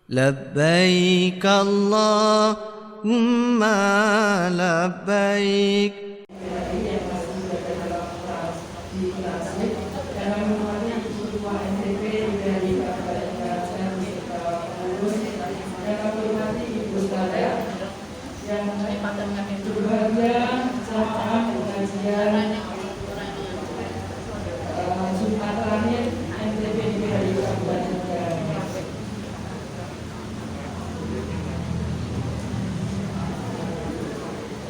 لبيك اللهم لبيك.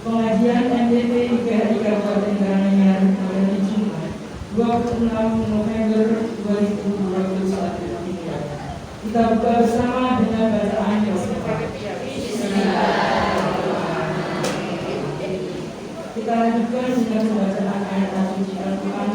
Pengajian MDP IPHI Kabupaten Karanganyar pada Jumat 26 November 2021 ini. Kita buka bersama dengan bacaan Kita lanjutkan dengan pembacaan ayat suci Al-Quran.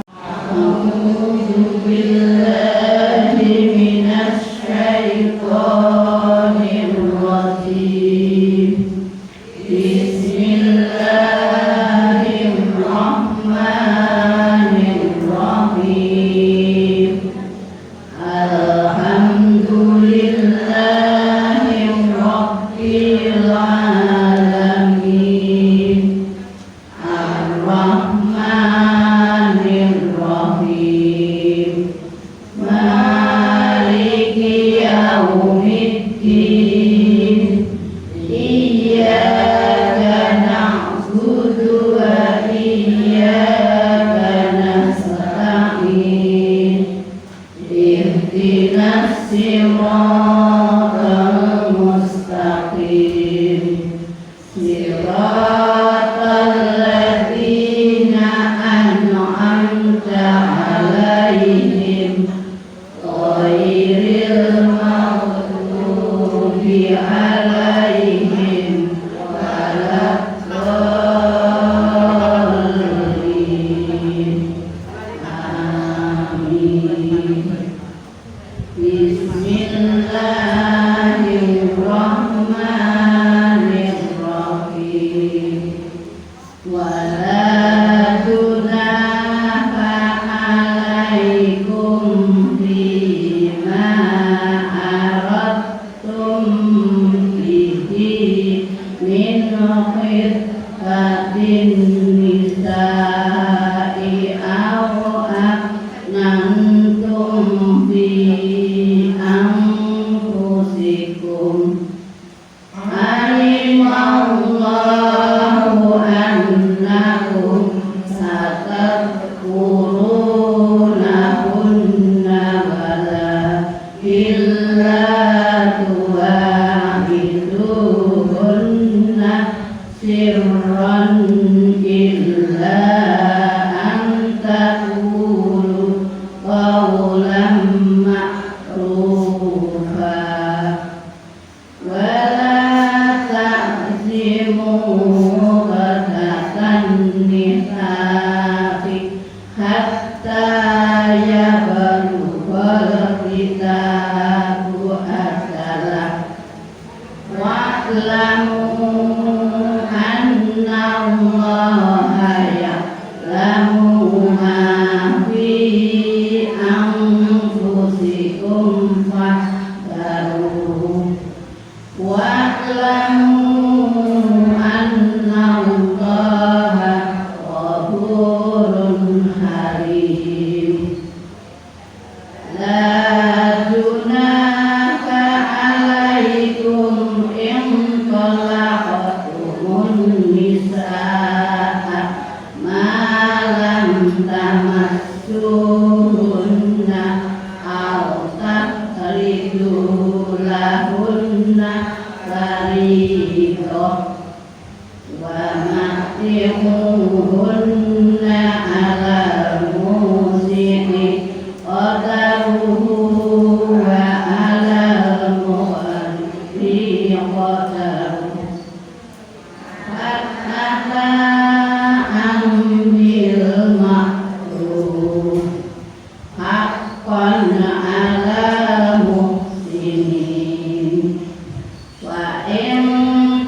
Wa in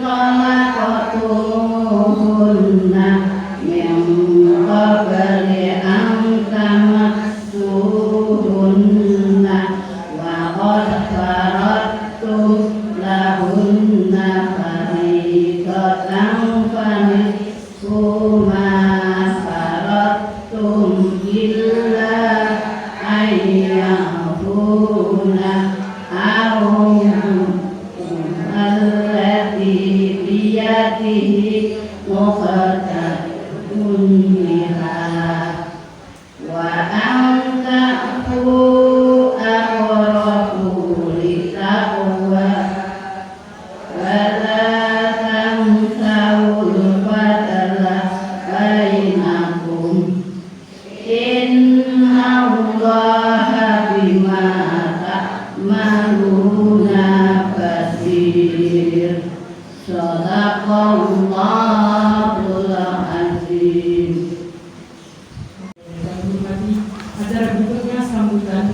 talaqtumuhunna الذي بيده مقتدر بها وأن تعفوا أقرب للتقوى ولا تنسوا الفضل بينكم إن الله بما تعملون بصير صدق Allahul Azim. Acara berikutnya sambutan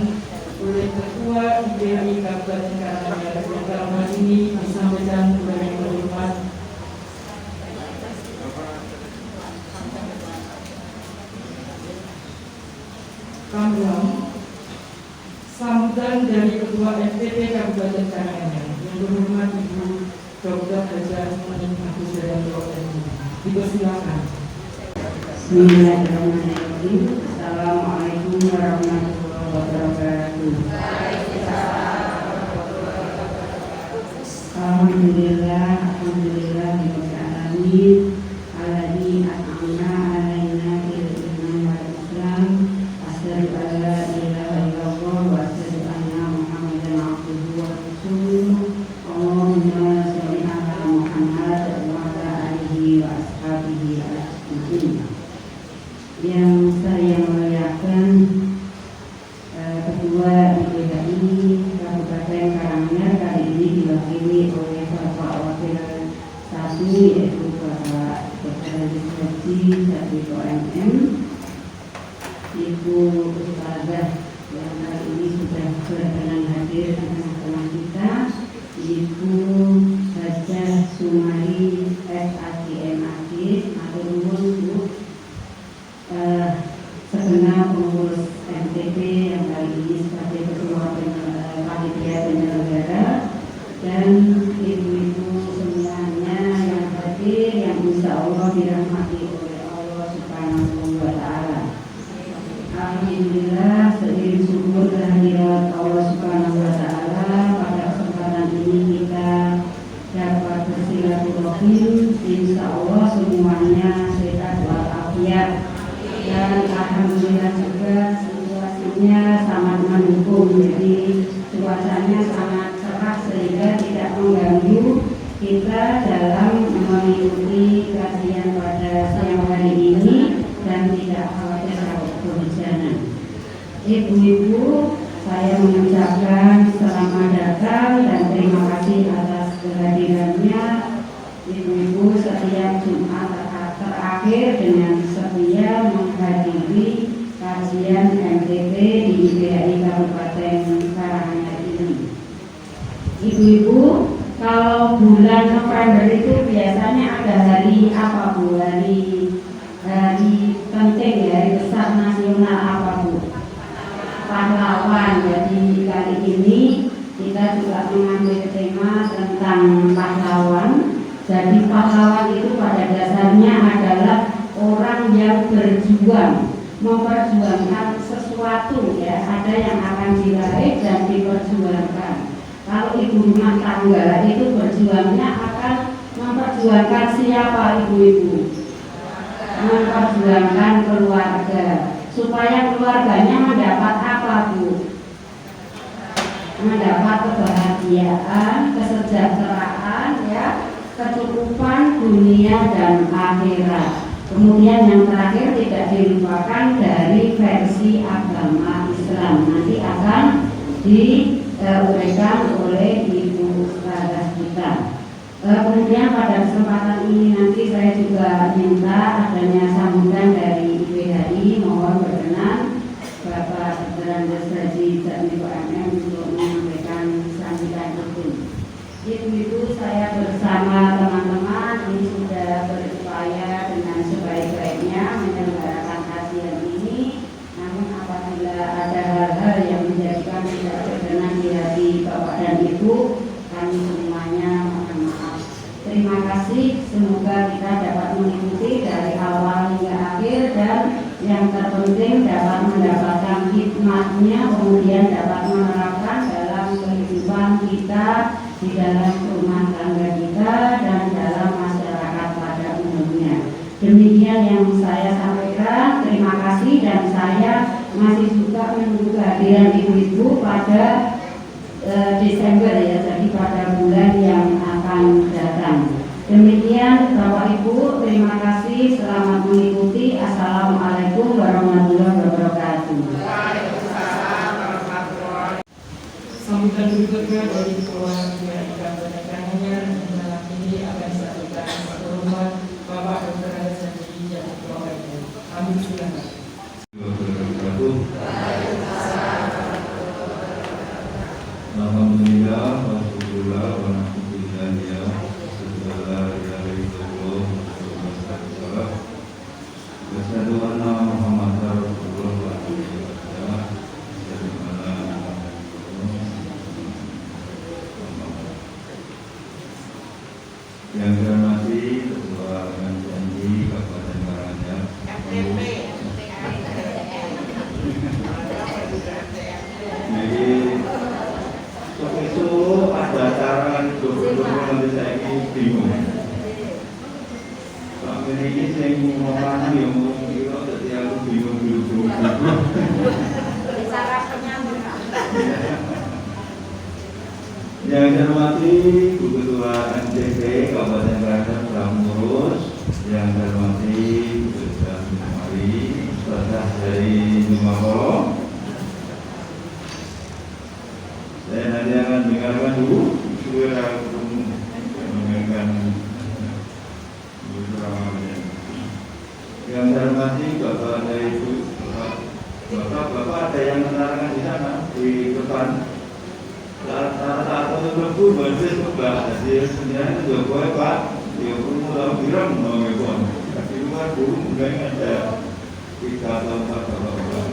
oleh Ketua IPAI Kabupaten Karanganyar yang dalam hal ini disampaikan oleh yang terhormat Kambuang. Sambutan dari Ketua FPP Kabupaten Karanganyar yang terhormat Ibu Dr. Haja Muhammad Agus Dayanto MD. Dipersilakan. Bismillahirrahmanirrahim. Assalamualaikum warahmatullahi wabarakatuh. Alhamdulillah, alhamdulillah alamin. Alladzi an'amna 'alaina bil iman wal islam. Asyhadu an la ilaha illallah wa asyhadu anna Muhammadan abduhu wa rasuluh. Allahumma shalli ala Muhammad wa ala alihi wa ashabihi ajmain. Yang saya muliakan Ketua IPAI Kabupaten Karanganyar kali ini diwakili oleh Bapak Wakil 1 yaitu Bapak Dr. Haji Satrio MM, Ibu Ustazah yang kali ini sudah berkenan hadir di tengah-tengah kita, Ibu Hajah Sumari SAGMAG, matur nuwun Bu. Segenap pengurus MTP yang kali ini sebagai ketua panitia penyelenggara dan ibu-ibu semuanya yang hadir yang insya Allah dirahmati oleh Allah Subhanahu wa Ta'ala. Alhamdulillah, seiring syukur kehadirat Allah Subhanahu wa Ta'ala, pada kesempatan ini kita dapat bersilaturahim. Insya Allah semuanya sehat walafiat. Dan alhamdulillah juga situasinya sangat mendukung, jadi cuacanya sangat cerah sehingga tidak mengganggu kita dalam mengikuti kajian pada siang hari ini dan tidak khawatir kehujanan. Ibu-ibu, saya mengucapkan selamat datang dan terima kasih atas kehadirannya. Ibu-ibu setiap Jumat terakhir dengan setia menghadiri kajian MTP di IPAI Kabupaten Karanganyar ini. Ibu-ibu, kalau bulan November itu biasanya ada hari apa Bu? Hari penting ya, hari besar nasional apa Bu? Pahlawan. Jadi kali ini kita juga mengambil tema tentang pahlawan. Jadi pahlawan itu pada dasarnya adalah orang yang berjuang, memperjuangkan sesuatu ya. Ada yang akan diraih dan diperjuangkan. Kalau ibu rumah tangga itu berjuangnya akan memperjuangkan siapa ibu-ibu? Memperjuangkan keluarga. Supaya keluarganya mendapat apa Bu? Mendapat kebahagiaan, kesejahteraan ya, kecukupan dunia dan akhirat. Kemudian yang terakhir tidak dilupakan dari versi agama Islam. Nanti akan diuraikan oleh Ibu Ustazah kita. Kemudian pada kesempatan ini nanti saya juga minta adanya sambutan dari IPAI. Mohon berkenan Bapak Dr. Haji Satrio MM untuk menyampaikan sambutan itu. Ibu-ibu, saya bersama teman-teman ini sudah berupaya dengan sebaik-baiknya menyelenggarakan kajian ini. Namun apabila ada hal-hal yang menjadikan tidak berkenan di hati Bapak dan Ibu, kami semuanya mohon maaf. Terima kasih. Semoga kita dapat mengikuti dari awal hingga akhir dan yang terpenting dapat mendapatkan hikmahnya, kemudian dapat menerapkan dalam kehidupan kita kita, di dalam rumah tangga kita, dan dalam masyarakat pada umumnya. Demikian yang saya sampaikan. Terima kasih, dan saya masih juga menunggu kehadiran ibu-ibu pada Desember ya, jadi pada bulan yang akan datang. Demikian Bapak Ibu, terima kasih, selamat mengikuti. Assalamualaikum warahmatullahi wabarakatuh. Sambutan berikutnya dari Ketua GMI Kabupaten Karanganyar, dalam ini akan disampaikan Hormat Bapak Dr. Haji Jatuh Wahid. Kami silakan. Alhamdulillah, wassallallahu wa rahmatullahi Asyhadu anna Muhammadar Rasulullah wa asyhadu anna yang saya hormati Ketua MPNI Kabupaten Karanganyar. Jadi itu ada acara dokumen nanti saya ini bingung. Pak ini saya mau ngomong yang mau kira jadi aku bingung dulu. Yang saya hormati Bu Ketua NCP Kabupaten Karanganyar telah mengurus. Yang saya hormati Bu Ketua Mari, Ustazah dari Jumakolo. Saya nanti akan dengarkan dulu suara mendengarkan beberapa. Yang saya hormati Bapak dari Ibu, Bapak ada yang menerangkan di sana di depan. Saat satu lebu berarti sebelah. Jadi sebenarnya itu boleh Pak. Dia pun mulai bilang mau ngekon. Tapi luar dulu mungkin ada 3 atau 4 bapak.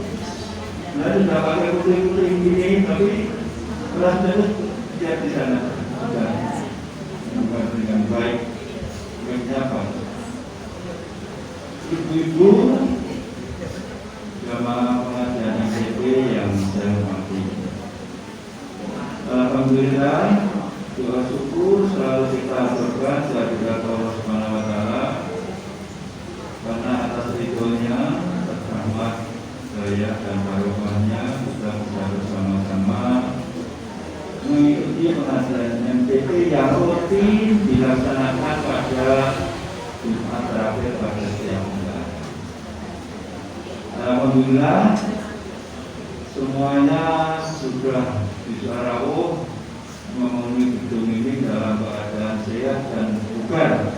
Nah sudah pakai putih-putih ini tapi kelas terus dia di sana sudah dengan baik. Apa? Ibu-ibu jamaah pengajian MCP yang saya hormati. Alhamdulillah, doa syukur selalu kita aturkan kehadirat Allah Subhanahu wa taala karena atas ridhonya, rahmat, daya dan barokahnya kita bisa bersama-sama mengikuti pengajian MCP yang rutin dilaksanakan pada Jumat terakhir pada setiap bulan. Alhamdulillah, semuanya sudah disyarau memenuhi gedung ini dalam keadaan sehat dan bugar.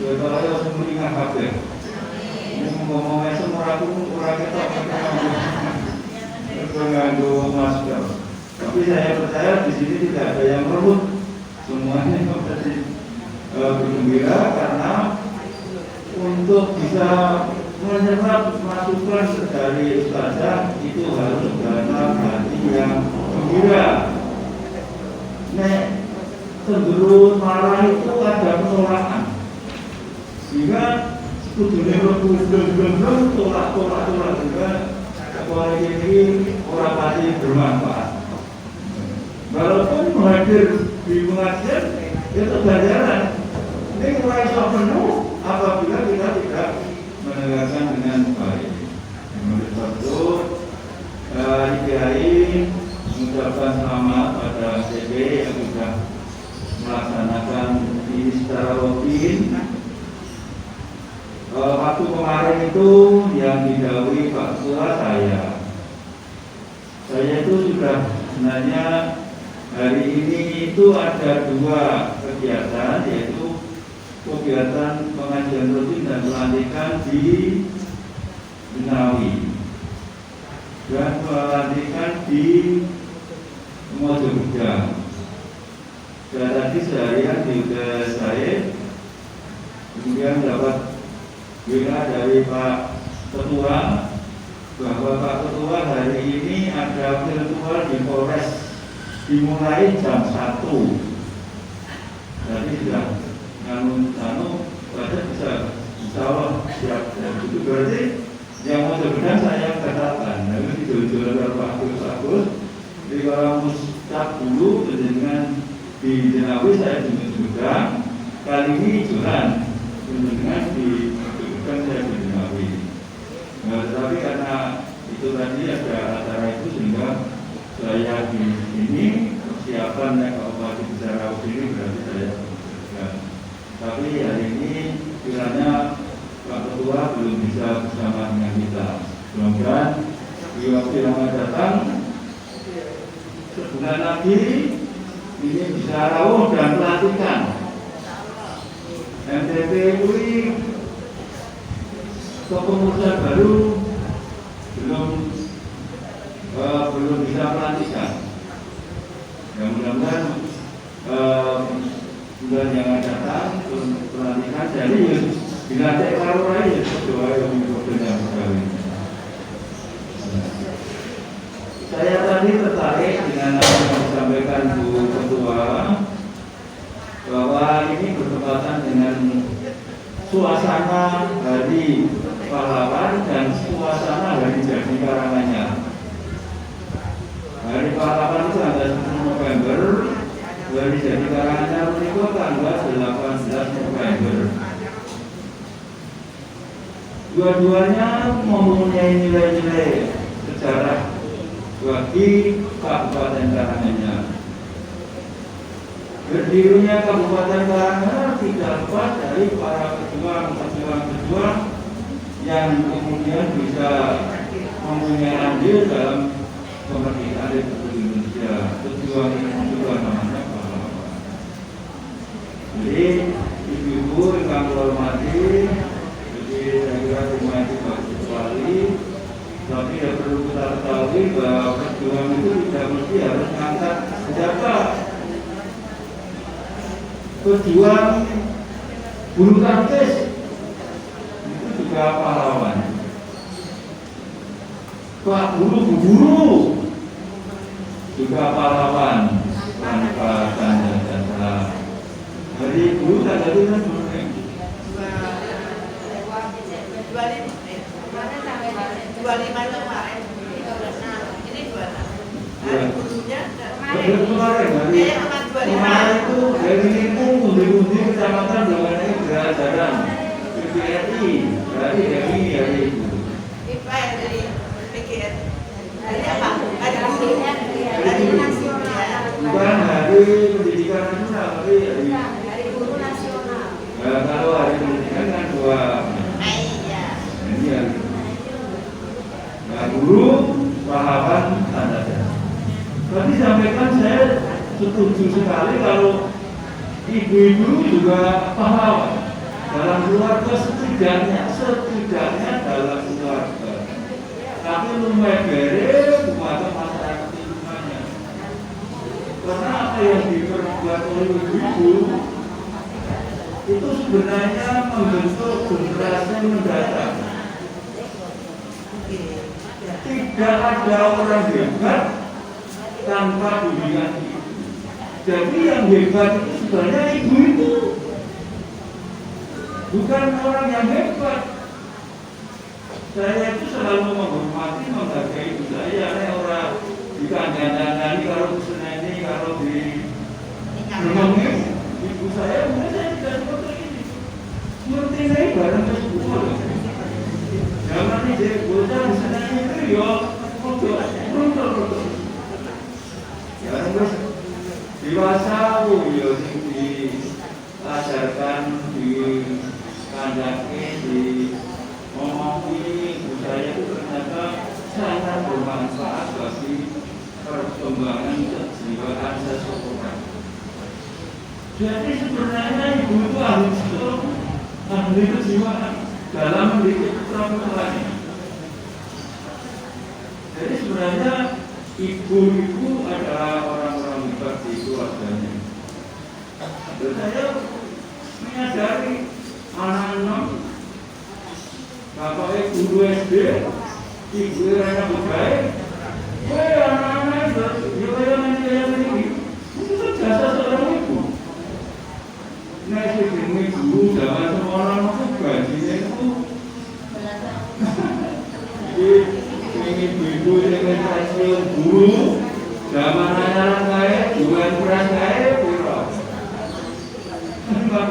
Saya semuanya kabeh. Ngomongnya semua aku orang kita mengandung masker. Tapi saya percaya di sini tidak ada yang merebut. Semuanya menjadi bergembira karena untuk bisa menyerap masukan dari ustazah itu harus dalam hati yang gembira. Nek cenderung marah itu ada penolakan. Sehingga kudunya belum tolak juga apalagi ini orang pasti bermanfaat. Walaupun hadir di pengajian itu pelajaran. Ini merasa penuh apabila kita tidak menegakkan dengan baik. Menurut itu, Kiai mengucapkan selamat pada CP yang sudah melaksanakan ini secara rutin. Waktu kemarin itu yang didahului Pak Ketua saya itu sudah sebenarnya hari ini itu ada 2 kegiatan, yaitu kegiatan pengajian rutin dan pelantikan di Benawi dan pelantikan di Mojokerto. Dan tadi seharian di saya kemudian dapat WA dari Pak Ketua bahwa Pak Ketua hari ini ada virtual di Polres dimulai jam 1. Jadi sudah pada bisa insya siap. Itu berarti yang mau sebenarnya saya katakan, itu jual-jual Pak Agus. Jadi kalau mustaq dulu dengan di Jenawi saya ditunjukkan, kali ini Joran dengan ditunjukkan saya di Jenawi. Nah, tetapi karena itu tadi ada acara itu sehingga saya di sini persiapan kalau masih bicara ini berarti saya tunjukkan. Tapi hari ini kiranya Pak Ketua belum bisa bersama dengan kita. Mudah-mudahan di waktu yang akan datang sebulan lagi ini bisa rawuh dan pelantikan. MTP UI kepengurusan baru belum bisa pelantikan. Ya, mudah-mudahan bulan yang akan datang pelantikan jadi dilantik baru aja doa yang berdoa sekali. Saya tadi tertarik dengan apa yang disampaikan Bu Ketua bahwa ini bertepatan dengan suasana Hari Pahlawan dan suasana Hari Jadi Karanganyar. Hari Pahlawan itu tanggal 10 November, Hari Jadi Karanganyar itu tanggal 18 November. Dua-duanya mempunyai nilai-nilai sejarah bagi Kabupaten Karanganyar. Berdirinya Kabupaten Karanganyar tidak lepas dari para pejuang yang kemudian bisa mempunyai andil dalam kemerdekaan Republik Indonesia. Pejuang ini juga namanya pahlawan. Jadi ibu-ibu yang kami hormati, saya kira terima kasih Pak Ketua. Tapi ya perlu kita ketahui bahwa perjuangan itu tidak mesti harus mengangkat senjata. Pejuang bulu tangkis itu juga pahlawan. Pak guru juga pahlawan tanpa tanda jasa. Jadi guru tanda itu kan penting. 25 kemarin, ini 26. Gurunya kemarin itu dari Limpung, undi-undi kecamatan Donganeng Gerajaran, PGRI, dari itu. IPA dari PGRI. Dari apa? Dari nasional. Bukan hari pendidikan nasional, tapi hari guru nasional. Kalau hari pendidikan kan 2 Mei ya. Iya. Guru, pahlawan, tanda jasa. Tadi sampaikan saya setuju sekali kalau ibu-ibu juga pahlawan dalam keluarga setidaknya dalam keluarga. Tapi lumayan bere buat masyarakat lingkungannya. Karena apa yang diperbuat oleh ibu-ibu itu sebenarnya membentuk generasi mendatang. Tidak ada orang hebat tanpa bimbingan ibu. Jadi yang hebat itu sebenarnya ibu itu, bukan orang yang hebat. Saya itu selalu menghormati, menghargai ibu saya. Orang dikandang-kandang kalau seneni, kalau di renungi ibu saya, mungkin saya tidak seperti ini. Seperti ini barang kesepuan. Zaman ini dia bocah di sana itu ya runtuh. Ya terus dewasa ya diajarkan di kandangnya di ngomongi budaya itu ternyata sangat bermanfaat bagi perkembangan kejiwaan seseorang. Jadi sebenarnya ibu itu ahli kejiwaan dalam mendidik putra-putranya. Jadi sebenarnya ibu itu adalah orang-orang hebat di keluarganya. Dan saya menyadari anak-anak bapaknya guru SD, ibu rana baik. Anak-anak itu yang ini itu kan jasa seorang ibu. Nah, ini guru zaman sekolah itu gajinya itu ini ibu-ibu yang pensiun guru zaman anak kaya jualan beras kaya piro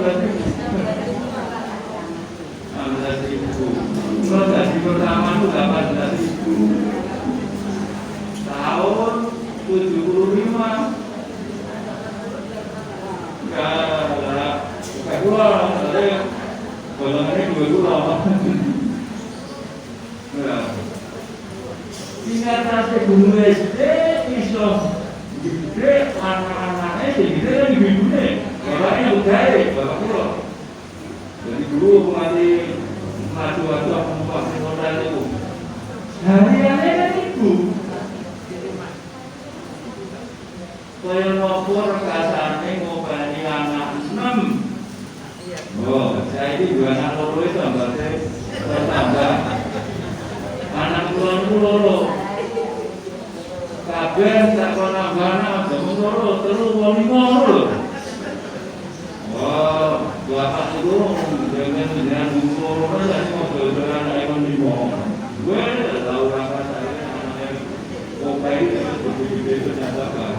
16.000. Kalau gaji pertama itu 18.000. Tahun 75. Kayak gua, ada golongannya 2 Nah, tingkat nasib gunung SD iso gede anak-anaknya segede kan ibu-ibunya bapaknya udah bapak pulau. Jadi dulu pengali maju-maju pembuat modal itu hariannya kan ibu kaya nopor kasarnya ngobani anak 6. Oh, saya ini 2 anak loro itu berarti bertambah anak pulau kabeh tak kono bana jamu loro telu wong 5 lho. Wah, bapak itu dengan umur saya mau dodolan anak 5. Gue tahu apa saya anaknya kopai itu ternyata kan.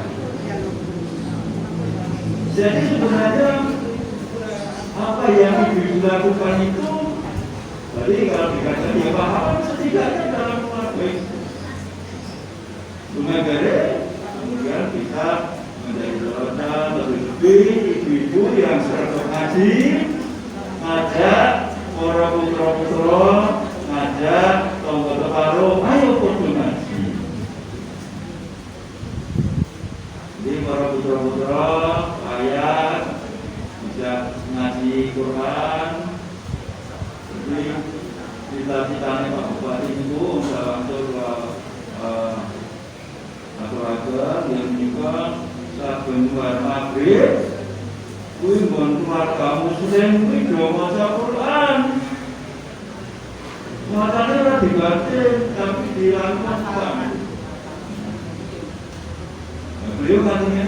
Jadi sebenarnya apa yang dilakukan itu tadi kalau dikatakan ya paham setidaknya dalam keluarga negara kemudian kita menjadi teladan lebih ibu-ibu yang serta ngaji ngajak para putra-putra ngajak tonggo teparo ayo kudu ngaji. Jadi para putra-putra ayat bisa ngaji Quran. Jadi cita-citanya Pak Bupati itu langsung ke masyarakat yang juga saben maghrib kuwi nggon keluarga muslim kuwi do maca Quran. Macane ora dibaca tapi dilakukan. Beliau katanya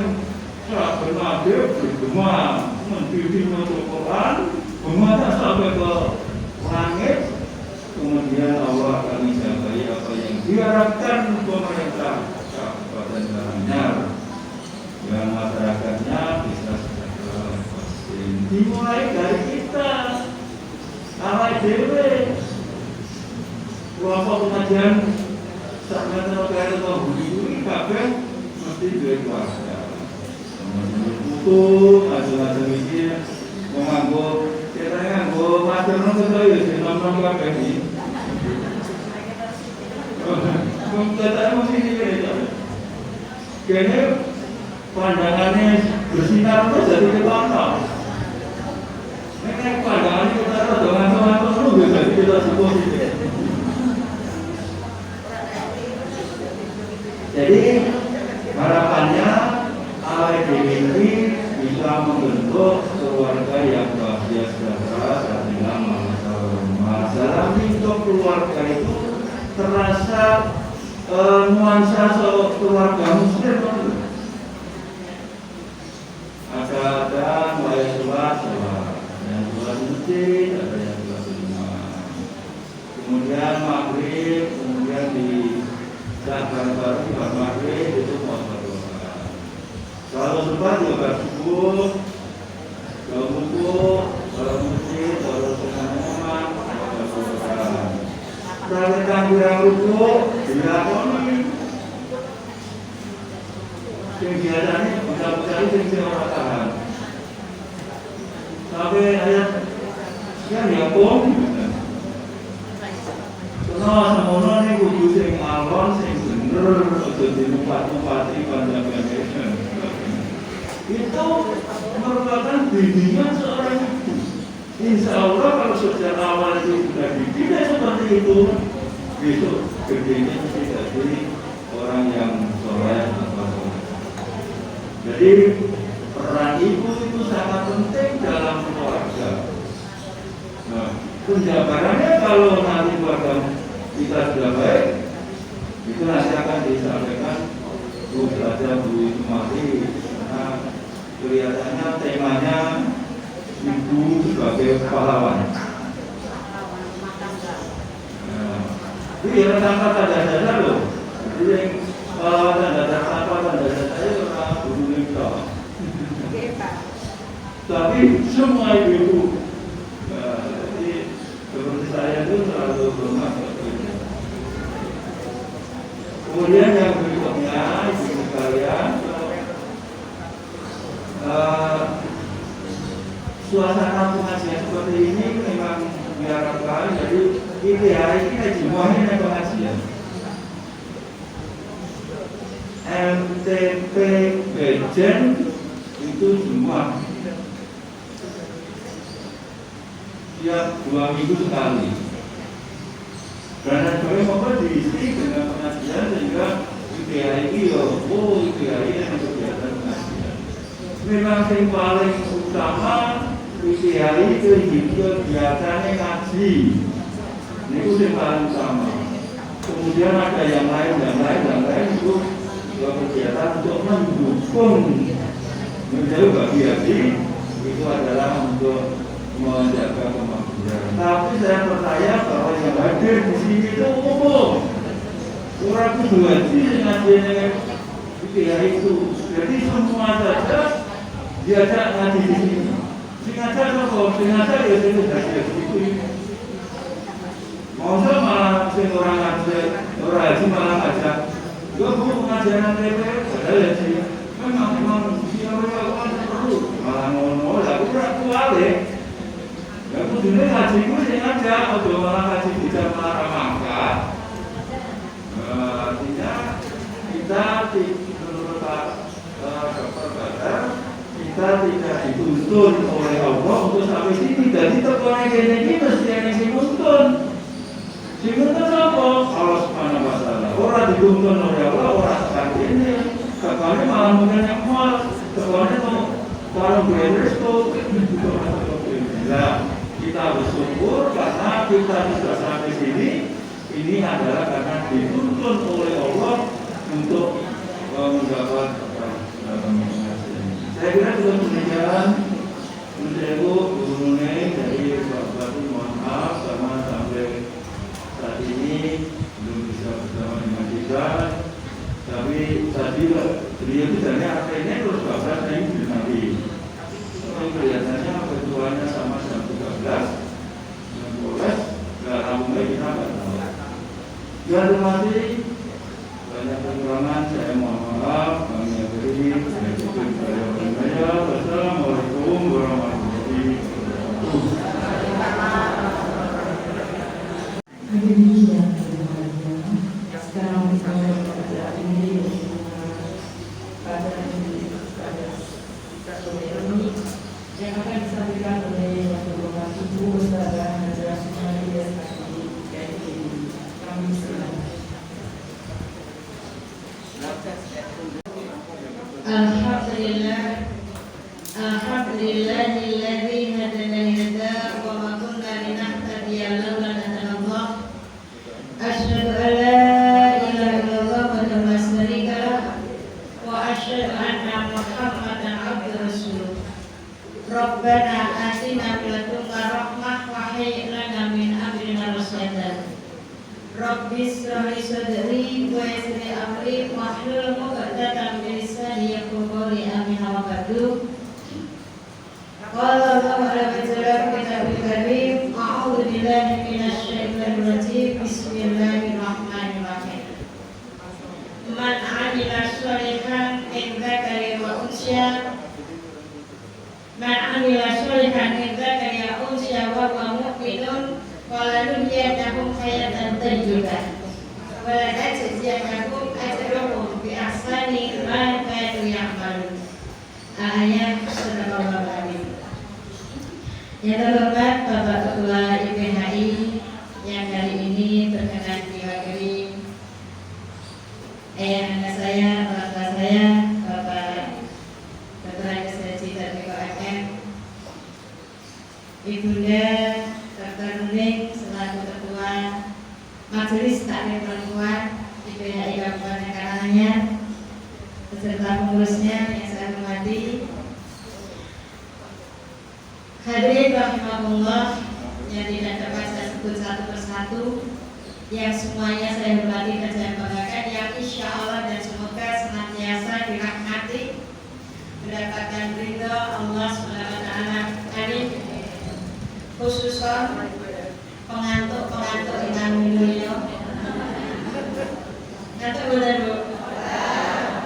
saben maghrib bergema mendiri maca Quran, bermata sampai ke langit, kemudian Allah akan menjabai apa yang diharapkan pemerintah Kabupaten Karanganyar dan masyarakatnya bisa sejahtera. Dimulai dari kita, awal dewe, kelompok pengajian sangat terkait menghubungi kabeh mesti duit keluarga. Kemudian buku, ngadu-ngadu mikir, menganggo kita nganggo matur nuwun saya di nomor kabeh iki. Kita mesti iki. Kene pandangannya bersinar terus jadi ketonton. Nek pandangannya kita ngantuk-ngantuk terus jadi kita positif. Jadi harapannya AED ini bisa membentuk keluarga yang bahagia sejahtera dan dengan masalah hidup keluarga itu terasa nuansa keluarga muslim. Ada mulai sholat, yang sholat masjid, ada yang sholat di rumah. Kemudian maghrib, kemudian di saat baru maghrib itu mau berdoa. Kalau sempat juga subuh, kalau buku, kalau masjid, kalau senang-senang, kalau berdoa. Perhatikan kurang ruku, dilakoni. Kegiatannya bisa-bisa itu orang tahan. Sampai ayat kan ya pun. Karena semono ini kudu sing alon, sing bener, kudu dinumpati panjang-panjang. Itu merupakan bimbingan seorang ibu. Insya Allah kalau sejak awal itu sudah dididik seperti itu, besok gedenya mesti jadi orang yang soleh atau soleh. Jadi peran ibu itu sangat penting dalam keluarga. Nah, penjabarannya kalau nanti keluarga kita sudah baik, itu nanti akan disampaikan Bu belajar Bu itu mati. Nah, kelihatannya temanya ibu sebagai pahlawan. Nah, ini ya tanpa tanda-tanda loh. Jadi yang pahlawan tanda-tanda tanpa tanda-tanda itu orang bunuh itu. tapi semua ibu-ibu. Jadi seperti saya itu selalu rumah seperti itu. Kemudian yang berikutnya, ibu sekalian, suasana pengajian seperti ini memang diharapkan. Jadi ini hari ini semuanya pengajian. MTP Bejen itu semua tiap 2 minggu sekali. Dan sebenarnya diisi dengan pengajian sehingga IPH ini IPH ini yang kegiatan pengajian. Memang yang paling utama IPH itu kegiatannya ngaji. Itu yang paling utama. Kemudian ada yang lain itu kegiatan untuk mendukung menjadi bagian itu adalah untuk menjaga kemakmuran. Tapi saya percaya bahwa yang hadir di sini itu umum. Orang itu haji ngajinya itu. Jadi semua saja diajak ngaji di sini. Sengaja ya saya hadir di situ. Mau malah orang haji malah ngajak. Gue pengajaran TP, padahal ya sih, memang siapa perlu malah ngono, aku balik. Aku dulu ngaji gue sih ngajak, udah malah ngaji bisa malah mangkat. Artinya kita menurut Pak Dr. Badar, kita tidak dituntun oleh Allah untuk sampai sini. Jadi tekannya gini mesti yang dituntun. Dituntun apa? Allah Subhanahu wa Ta'ala. Orang dituntun oleh Allah, orang seperti ini. Sekarang malah mungkin yang mal, sekarang itu orang beres tuh. Nah, kita bersyukur karena kita bisa sampai sini. Ini adalah karena dituntun oleh Allah untuk mendapat saya kira sudah demikian. Untuk guru dari Bapak mohon maaf sama sampai saat ini belum bisa bersama dengan kita. Tapi tadi beliau itu dari akhirnya terus Bapak saya ini nanti. Tapi kelihatannya ketuanya sama jam 13 boleh. Alhamdulillah kita nggak tahu. Terima kasih. Banyak kekurangan saya mohon maaf. Kami akhiri. Wassalamualaikum warahmatullahi wabarakatuh. Sekarang kita pada ini pada ini yang akan disampaikan oleh Bapak Ibu Ustazah Hajrah Sumaria kami silakan. Alhamdulillahilladzi hadana lihada wa ma kunna linahtadiya laula an hadana Allah. Asyhadu an la ilaha illallah wa la syarika lah wa asyhadu anna Muhammadan abduhu rasuluh. Rabbana atina min ladunka rahmah wa hayyi lana min amrina rasyada. Rabbi shrah li sadri wa yassir li amri wahlul 'uqdatam min lisani yafqahu qawli. Amin wa ba'du. Qala Allahu ta'ala fi kitabihil karim, a'udzu billahi minasy syaithanir rajim. Bismillahirrahmanirrahim. Man 'amila sholihan min dzakarin wa unsya Man 'amila sholihan min dzakarin wa unsya wa huwa mu'minun falanuhyiyannahum hayatan thayyibah wa lanajziyannahum ajrahum bi ahsani ma kanu ya'malun. Ayat Surah Al-Baqarah. Yang terhormat Bapak Ketua IPHI yang kali ini berkenan diwakili ayah saya, orang tua saya, Bapak Dr. Haji BKM, Ibunda Dr. Nuning selaku Ketua Majelis Taklim Perempuan IPHI Kabupaten Karanganyar beserta pengurusnya yang saya hormati. Hadirin rahimakumullah yang tidak dapat saya sebut satu persatu, yang semuanya saya hormati dan saya banggakan, yang insya Allah dan semoga senantiasa dirahmati, mendapatkan ridho Allah SWT pengantuk ingkang minulya. Ngantuk boten, Bu?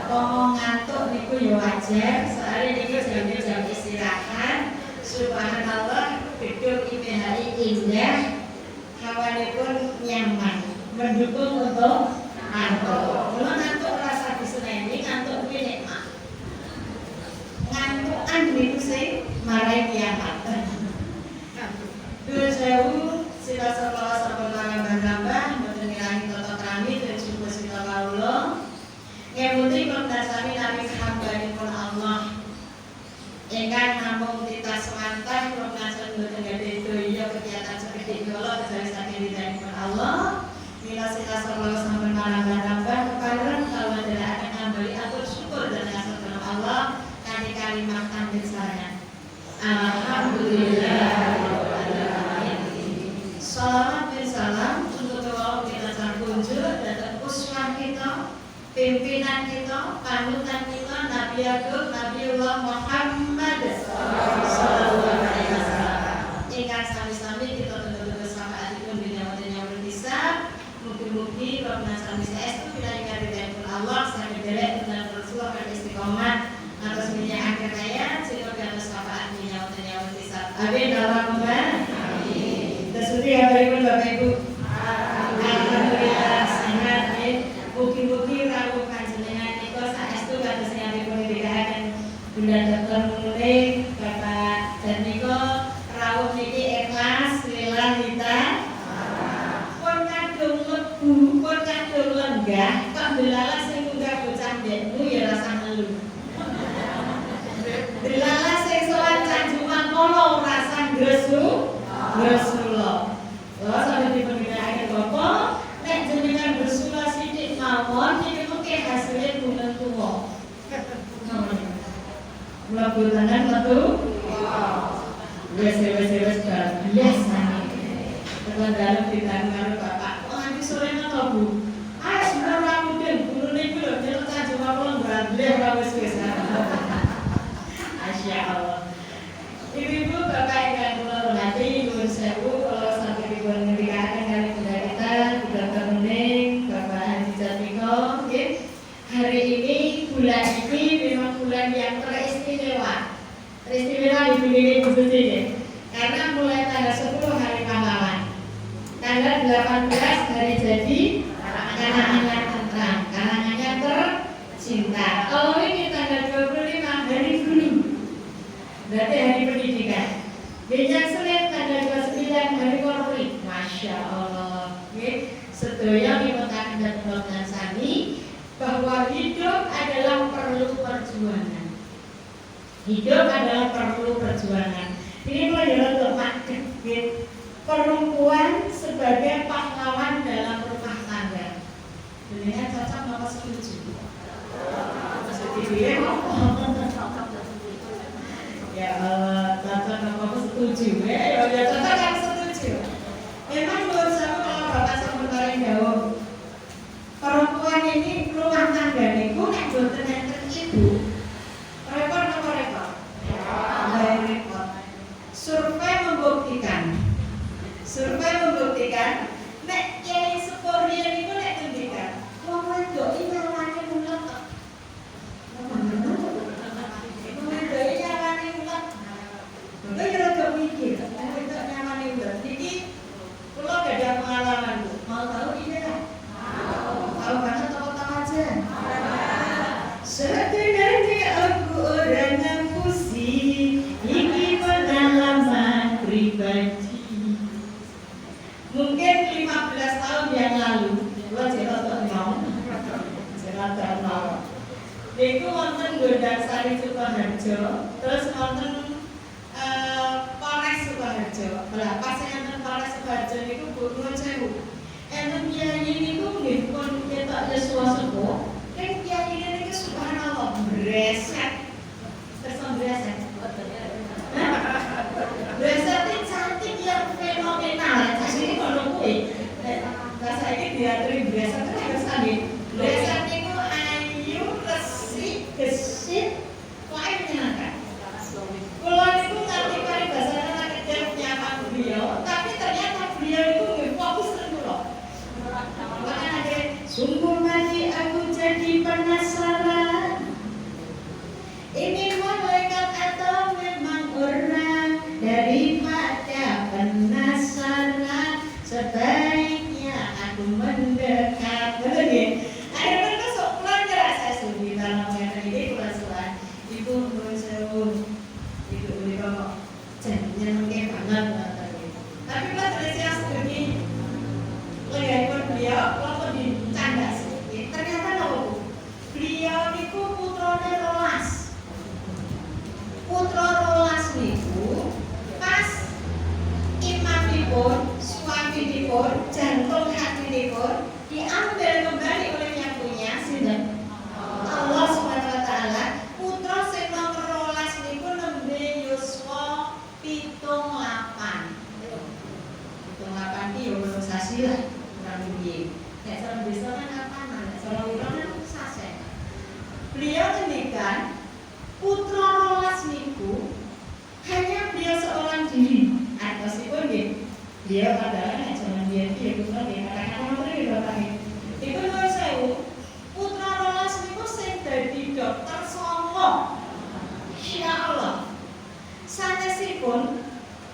Ngomong ngantuk niku ya wajar, soalnya niku jam istirahat. Subhanallah, gedung IPHI indah, hawanipun nyaman, mendukung untuk ngantuk. Kalau ngantuk rasa diseneni, ngantuk kuwi nikmat. Ngantukan niku sing marai kiamat. Dua sewu sila sekolah sampun nambah mboten ngilangi tata krami tujuh sila kawula. Ngemuti pemdasami nabi hambanipun Allah. Ingkang namung titah semantah prognosa mboten gadhe daya kegiatan sekedhik kala kejawi saking ridhanipun Allah. Mila sila sekolah sampun nambah kepareng kawula akan ngambali atur syukur dan ngasih Allah kanthi kalimat tanbih sarana. Alhamdulillah. Salawat dan salam untuk kewau kita terkunjul dan uswah kita, pimpinan kita, panutan kita, Nabi Agung Nabiullah Muhammad sallallahu alaihi wasallam. Ingkang sami-sami kita tunggu-tunggu syafaatipun dunya berpisah. Mugi-mugi Rabbana sami saestu pinaringan ridhanipun Allah saged derek dan Rasulullah kan istiqomah atas minyak akhir hayat sehingga atas syafaat dunya berpisah. Amin Allahumma. Tersuti yang berikut Bapak Ibu. Alhamdulillah sangat mugi-mugi rawuh panjenengan nika saestu kados nyatipun dikatakan Bunda Dr. Nuning Bapak dan nika rawuh niki ikhlas lillahi pun kadung lebu pun kadung lenggah kok delalah sing munggah bocah ndekmu ya rasa ngelu. Delalah sing sowan canjuman kono rasa gresu Rasulullah. Wah, sampai di pembinaan Bapak, nek jenengan bersula sithik mawon iki mengke hasilnya bulan tuwa. Mlebu tenan metu. Wes biasa. Tekan dalem ditanya karo Bapak, "Oh, nanti sore napa, Bu?" "Ah, sudah ramudin, gurune iku lho nyeluk kanjeng kula mbrandleh ora wis. Masyaallah. Ibu-ibu, Bapak ingkang kula hormati, nuwun sewu kula sampun ngendikaken kali Bunda kita, Bunda Nuning, Bapak Haji Jatmiko, nggih. Hari ini bulan ini memang bulan yang teristimewa. Teristimewa di dunia ini nggih. Karena mulai tanggal 10 hari pahlawan. Tanggal 18 hari jadi karangan tentram, karangannya tercinta. Kalau ini tanggal 25 hari guru. Berarti hari pendidikan. Besok Senin tanggal 29 hari Polri. Masya Allah. Sedaya mimutaken dan program sami bahwa hidup adalah perlu perjuangan. Hidup adalah perlu perjuangan. Ini mulai untuk makdit perempuan sebagai pahlawan dalam rumah tangga. Dengan cocok apa setuju? Setuju ya? Ya cocok apa setuju ya cocok kan setuju. Memang menurut saya kalau Bapak sampeyan jawab perempuan ini rumah tangga niku nek boten enten ibu repot apa repot? Repot. Survei membuktikan nek kiai sepurian niku nek ngendikan wong wedok iki nyawane mulet kok. Lha kira kok mikir, wedok nyamane udah. Iki kula gak ada pengalaman, Bu. Mau tahu ini kan? Tahu banget apa tahu aja? Sebenarnya aku orang ngapusi, ini pengalaman pribadi. Mungkin 15 tahun yang lalu, kula cerita mau. Niku wonten Gondang Sari Sukoharjo, terus wonten Polres Sukoharjo. Berapa sing enten Polres Sukoharjo niku Bu nuwun sewu. Enten kiai niku nggih pun ketok Yeswa sepuh. Nek kiai niku subhanallah breset. Terus breset. Breset cantik yang fenomenal. Asline ngono kuwi. Lah saiki diaturi breset terus nggih. Breset niku ayu, resik, gesit, kok menyenangkan. Kula niku ngerti paribasane nek nyaman beliau, tapi Nyenengke banget ngoten niku. Tapi pas Teresa sedemi leyipun beliau kok dicandas. Ternyata nopo? Beliau niku putrane 12. Putra 12 niku pas imamipun, suaminipun, jantung hatinipun diambil kembali oleh yang punya sinten? Allah Subhanahu wa taala. Putra sing nomor 12 niku nembe yuswa 78. 78 ki yo belum sasi lah, kurang piye. Nek salah desa kan kapanan, nek salah urang kan sase. Beliau ngendikan putra 12 niku hanya beliau seorang diri. Atosipun nggih. Beliau adalah nek jaman biyen iki putra nggih katakan ngoten iki Bapak nggih. Iku nuwun sewu. Putra 12 niku sing dadi dokter songo. Ya Allah. Sanesipun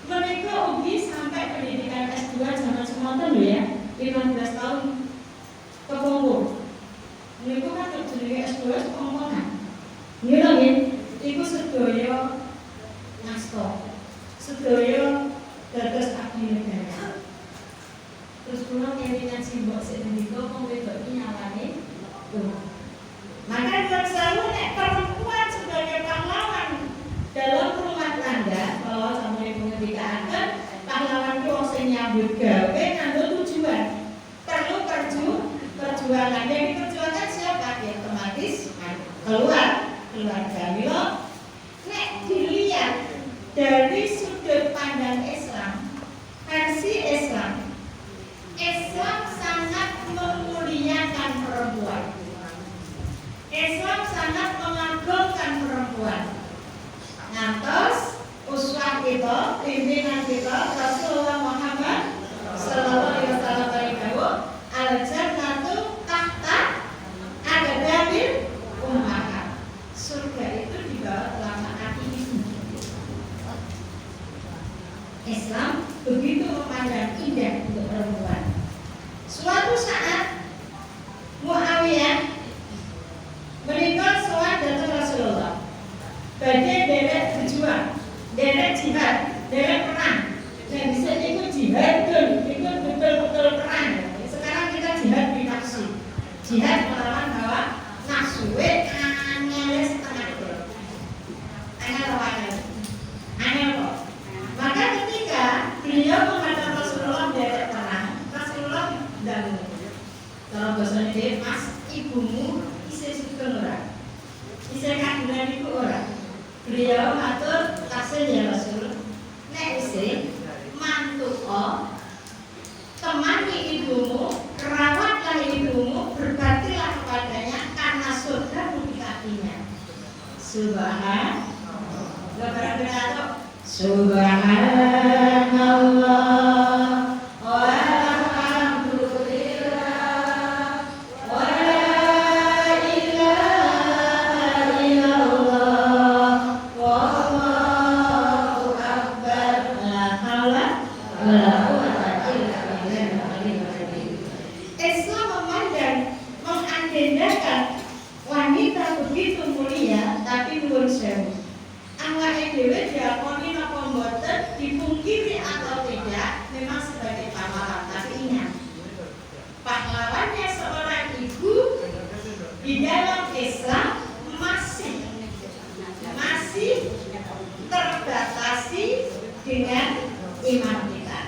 menika ugi sampai pendidikan S2 zaman semonten lho ya. 15 tahun kepungkur. Niku kan jenenge S2 kepungkuran. Nggih lho nggih. Iku sedaya ngasta. Sedaya dados abdi negara. Terus kula kelingan simbok sik menika wong wedok iki nyawane tuh. Maka nuwun sewu nek perempuan sebagai pahlawan dalam rumah tangga, kalau sampeyan mengendikaken pahlawan ku wong sing nyambut gawe nganggo tujuan. Perlu perjuangan. Yang diperjuangkan siapa? Ya otomatis keluarga. Mila nek dilihat dari sudut pandang Islam, versi Islam sangat memuliakan perempuan. Islam sangat mengagungkan perempuan. Ngantos uswah kita, pimpinan kita Rasulullah Muhammad sallallahu alaihi wasallam dawuh, al-jannatu tahta aqdamil ummahat. Surga itu di bawah telapak kaki ibu. Islam begitu memandang indah untuk perempuan. Suatu saat Muawiyah menikah soal datang Rasulullah. Badhe derek berjuang, derek jihad, derek perang. Dan bisa ikut jihad dun, ikut betul-betul perang. Sekarang kita jihad binafsi, jihad melawan hawa nafsu. Angel setengah dulu. Angel kok. Maka ketika beliau menghadap Rasulullah derek perang, Rasulullah dan kalau bahasa ini mas ibumu isih sugeng ora, isih kagungan iku ora. Beliau matur tasih ya Rasul, nek isih mantuko temani ibumu, rawatlah ibumu, berbaktilah kepadanya karena surga di kakinya. Subhanallah. Subhanallah. Islam memandang, mengagendakan wanita begitu mulia, tapi nuwun sewu. Awake dhewe diakoni napa mboten, dipungkiri atau tidak, memang sebagai pahlawan. Tapi ingat, pahlawannya seorang ibu di dalam Islam masih terbatasi dengan iman kita.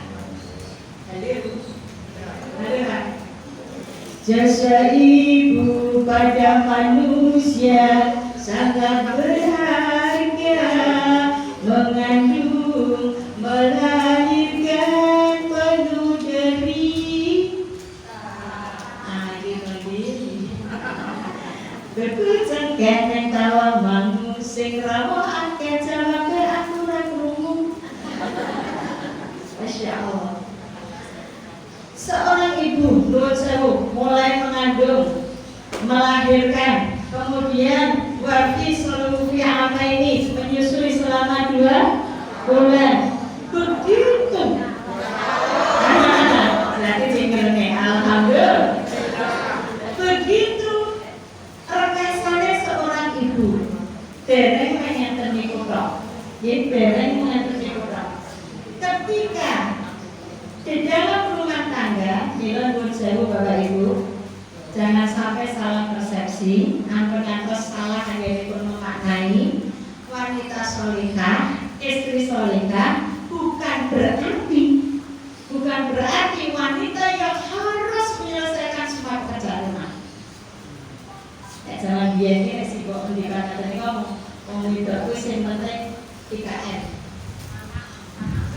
Jasa ibu pada manusia sangat berharga, mengandung, melahirkan penuh derita. Berkucangkan yang tawa mangu, sing rawuh akeh jawabe aturan umum. Masya Allah. Seorang ibu mulai mengandung, melahirkan, kemudian wafi seluruh apa ini menyusui selama 2 bulan. Begitu. Berarti tinggalnya alhamdulillah. Begitu rekesane seorang ibu. Dereng mengenten niku tok. Nggih dereng mengenten niku tok. ketika di dalam rumah tangga, nyuwun sewu Bapak Ibu, jangan sampai salah persepsi, antos salah anggenipun memaknai wanita solihah, istri solihah bukan berarti wanita yang harus menyelesaikan semua pekerjaan rumah. Ya jangan biarnya resiko pendidikan tadi ngomong itu sing penting IKN.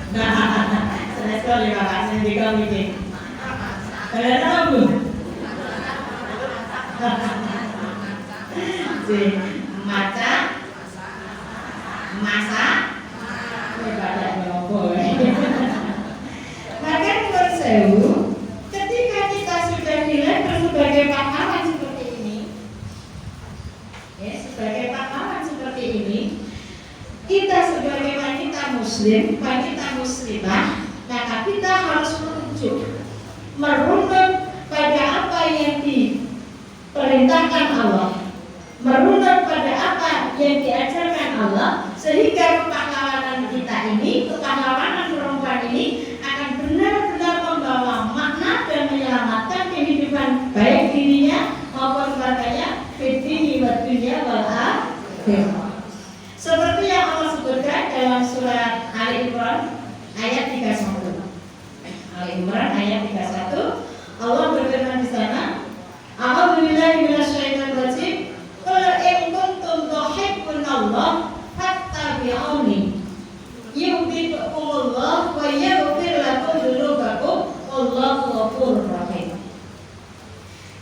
Saya sekali Bapak sendiri mikir. Kalian tahu? Si maca, masak, pada nyoba. Maka menurut sewu, ketika kita sudah nilai sebagai pahlawan seperti ini, ya sebagai pahlawan seperti ini, kita sebagai wanita muslim, wanita muslimah, maka kita harus merunut pada apa yang diperintahkan Allah, merunut pada apa yang diajarkan Allah, sehingga kepahlawanan kita ini, kepahlawanan perempuan ini akan benar-benar membawa makna dan menyelamatkan kehidupan baik dirinya maupun keluarganya, fitni wa dunya wal akhirah. Seperti yang Allah sebutkan dalam surat Ali Imran ayat 31. Ali Imran ayat 31, Allah berfirman di sana, A'udzubillahi minasyaitonir rajim, qul in kuntum tuhibbunallah fattabi'uni yuhibbukumullah wa yaghfir lakum dzunubakum wallahu ghafurur rahim.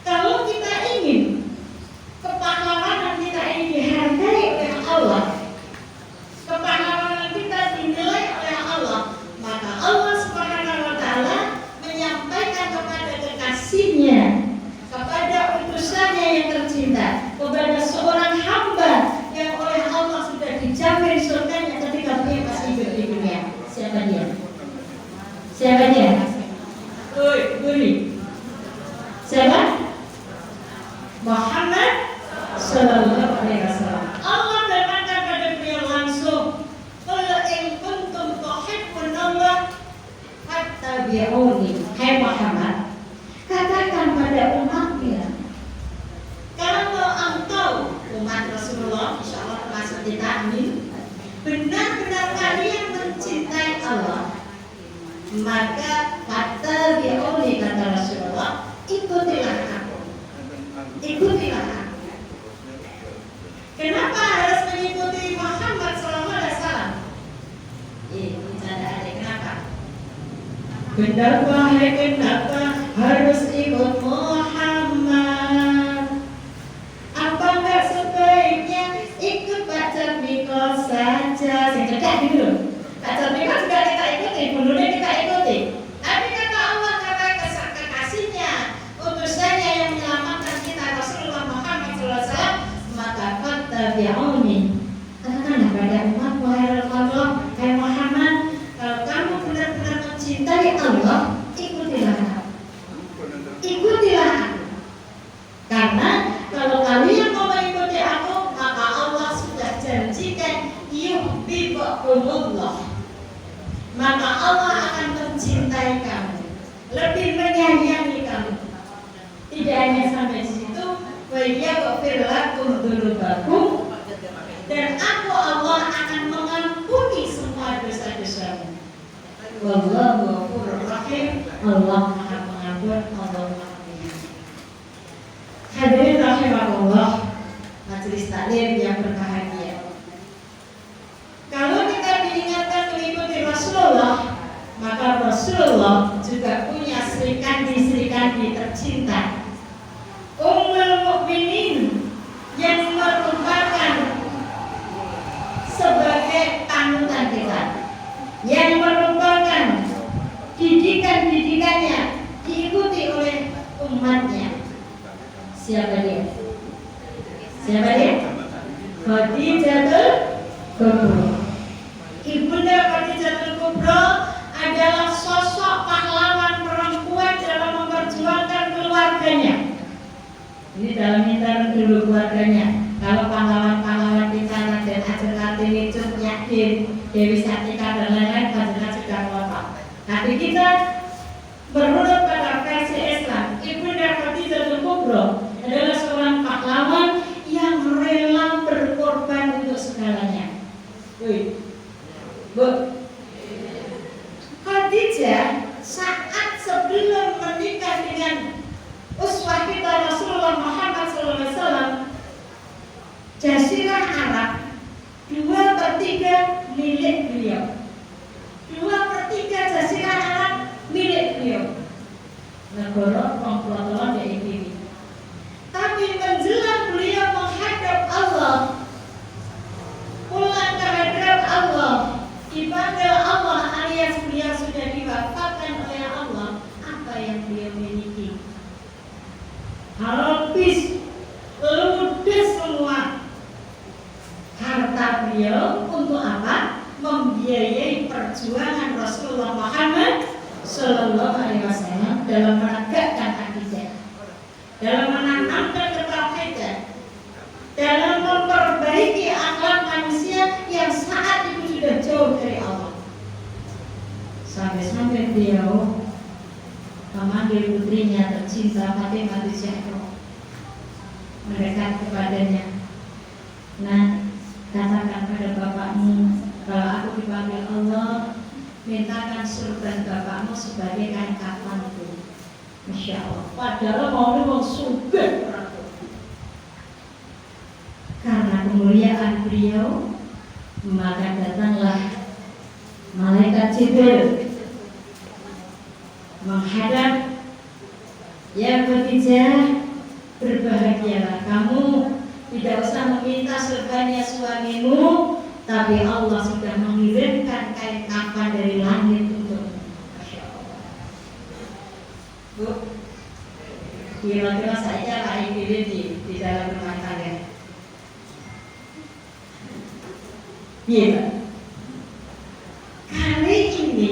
Kalau kita ingin kepahlawanan kita ini dihargai oleh Allah, kepahlawanan kita dinilai oleh Allah, maka Allah Subhanahu wa taala menyampaikan kepada kekasihnya, kepada utusannya yang tercinta, kepada seorang hamba yang oleh Allah sudah dijamin surganya ketika dia masih hidup di dunia. Siapa dia? Siapa dia? Siapa? Muhammad Sallallahu Alaihi Wasallam. Allah berkata pada beliau langsung, "Qul in kuntum tuhibbunallah fattabi'uni." Hai Muhammad, katakan pada umatnya, kalau engkau umat Rasulullah, insya Allah termasuk kita, amin, benar-benar kalian mencintai Allah, maka fattabi'uni, kata Rasulullah, ikutilah aku, ikutilah aku. Kenapa harus mengikuti Muhammad Sallallahu Alaihi Wasallam? Bercanda aja, kenapa? Kenapa harus ikut Muhammad? Apa enggak sebaiknya ikut Pak Carmiko saja? Saya cekak gitu. Pak Carmiko juga kita ikuti, dulunya kita ikuti. Tapi kata Allah, kata kekasihnya, utusannya yang menyelamatkan kita, Rasulullah Muhammad SAW, maka fattabi'uni. Katakanlah pada umat Muhammad, hai Muhammad, kalau kamu benar-benar mencintai Allah, ikutilah aku. Ikutilah aku. Karena kalau kalian mau mengikuti aku, maka Allah sudah janjikan yuhibbukumullah. Maka Allah akan mencintai kamu, lebih menyayangi kamu. Tidak hanya sampai di situ, wa yaghfir lakum dzunubakum, dan aku Allah akan mengampuni semua dosa-dosamu. Wallahu ghafurur rahim. Allah Maha Pengampun, Allah Maha Penyayang. Hadirin rahimakumullah, majelis taklim yang berbahagia. Kalau kita diingatkan mengikuti Rasulullah, maka Rasulullah juga punya serikandi tercinta, Ummul Mukminin, yang merupakan sebagai panutan kita, yang merupakan didikan-didikannya diikuti oleh umatnya. Siapa dia? Siapa dia? Khadijatul Kubra. Ibunda Khadijatul Kubra adalah sosok pahlawan perempuan dalam memperjuangkan keluarganya. Ini dalam minta dulu keluarganya. Kalau pahlawan-pahlawan di sana dan Ajeng Kartini, Cut Yakin, Dewi Satika dan lain-lain, panjenengan sudah Hari kita berurut pada versi Islam. Ibunda Khadijatul Kubra adalah seorang pahlawan yang rela berkorban untuk segalanya. Bu, Khadijah saat sebelum menikah dengan uswah kita Rasulullah Muhammad SAW, Jazirah Arab 2/3 milik beliau. 2/3 Jazirah Arab milik beliau. Negara komplotan dari ini. Tapi menjelang beliau menghadap Allah, pulang ke hadirat Allah, dipanggil Allah alias beliau sudah diwafatkan oleh Allah, apa yang beliau miliki? Habis, ludes semua harta beliau untuk apa? Membiayai perjuangan Rasulullah Muhammad Sallallahu Alaihi Wasallam dalam menegakkan akidah, dalam menanamkan ketauhidan, dalam memperbaiki akhlak manusia yang saat itu sudah jauh dari Allah. Sampai-sampai beliau memanggil putrinya tercinta Fatimah Zahra, mendekat kepadanya. Nah, katakan pada bapakmu, kalau aku dipanggil Allah, mintakan surga bapakmu sebagai kain kafanku. Masya Allah. Padahal mau surga. Karena kemuliaan beliau, maka datanglah malaikat Jibril menghadap, ya Khadijah, berbahagialah kamu, tidak usah meminta surganya suamimu, tapi Allah sudah mengirimkan kain kafan dari langit untukmu. Masya Allah. Bu, kira-kira saja kain di dalam rumah tangga. Iya. Kali ini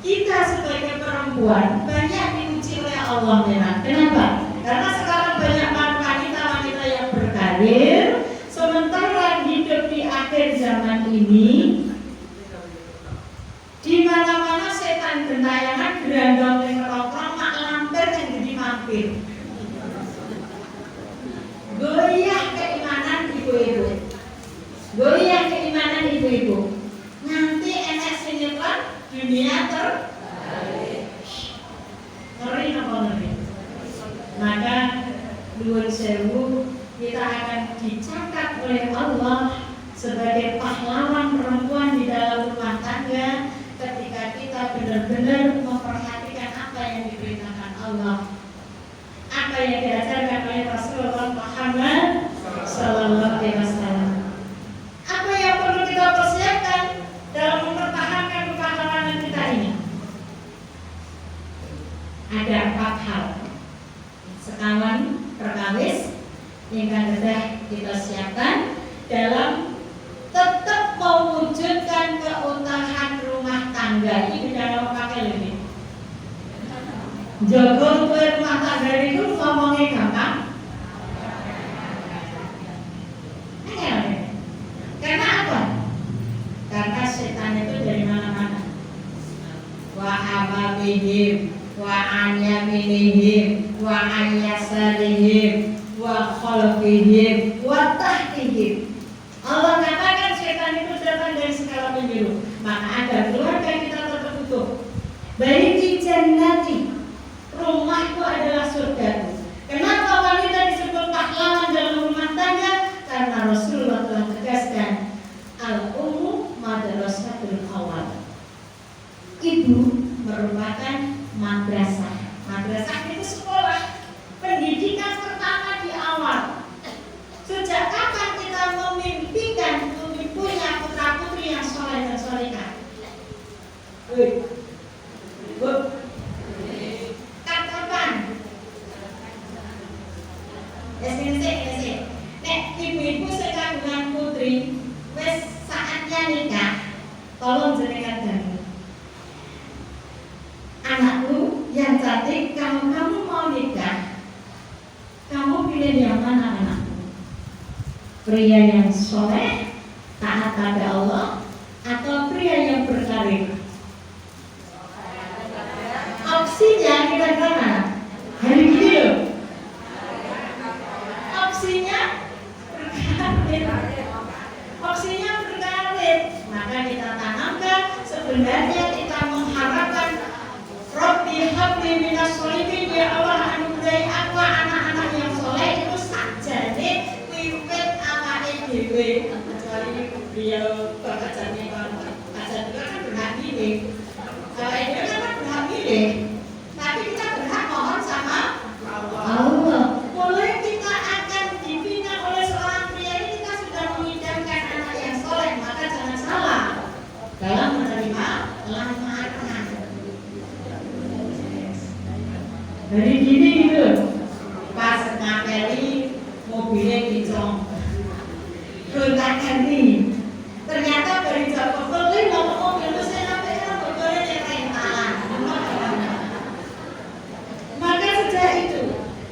kita sebagai perempuan banyak diuji oleh Allah memang. Kenapa? Karena sekarang banyak wanita-wanita yang berkarir, sementara hidup di akhir zaman ini, di mana-mana setan gentayangan gerandong yang merokok mak lampir yang jadi mampir. Goyah keimanan ibu-ibu, goyah keimanan ibu-ibu. Nanti enak sinetron dunia ngeri apa ngeri. Maka nuwun sewu, kita akan dicatat oleh Allah sebagai pahlawan perempuan di dalam rumah tangga ketika kita benar-benar memperhatikan apa yang diperintahkan Allah, apa yang diajarkan oleh Rasulullah Muhammad Sallallahu Alaihi Wasallam. Apa yang perlu kita persiapkan dalam mempertahankan kepahlawanan kita ini? Ada 4 hal. Sekawan perkawis yang sudah kita siapkan dalam tetap mewujudkan keutuhan rumah tangga. Ini dalam pakai lebih. Jaga rumah tangga itu ngomongnya gampang. Karena apa? Karena setan itu dari mana-mana. Wa amamihim, wa anyaminihim, wa anyasarihim, wa khalfihim, wa tahtihim. Allah katakan setan itu datang dari segala penjuru. Maka agar keluarga kita tetap utuh. Baiti jannati, rumahku adalah surgaku. Kenapa wanita disebut pahlawan dalam rumah tangga? Karena Rasulullah telah tegaskan, al-ummu madrasatul awal. Ibu merupakan madrasah. Madrasah itu sekolah, pendidikan pertama di awal. Sejak kapan kita memimpikan untuk punya putra-putri yang soleh dan solehah? Bu, kapan? Sini. Nek ibu-ibu sekandungan putri, wes saatnya nikah. Tolong jenengan dangu. Anakku yang cantik, kalau kamu mau nikah, kamu pilih yang mana anakku? Pria yang soleh, taat pada Allah, atau pria yang berkarir? sebenarnya kita mengharapkan Rabbi habli minas sholihin, ya Allah anugerahi aku anak-anak yang soleh, itu sajane wiwit awake dhewe. Kecuali beliau Bapak Jami'ah Kajan itu kan berhak milih. Kalau itu kan berhak milih, tapi kita berhak mohon sama Allah. Boleh kita akan dibina oleh seorang pria ini, kita sudah mengidamkan anak yang soleh, maka jangan salah dalam menerima lamaran. Dari gini gitu, pas ngapeli mobilnya dicong, gonta ganti. Ternyata dari Jawa Beli nomor mobil itu saya nampaknya mobilnya yang rentalan. Maka sejak itu,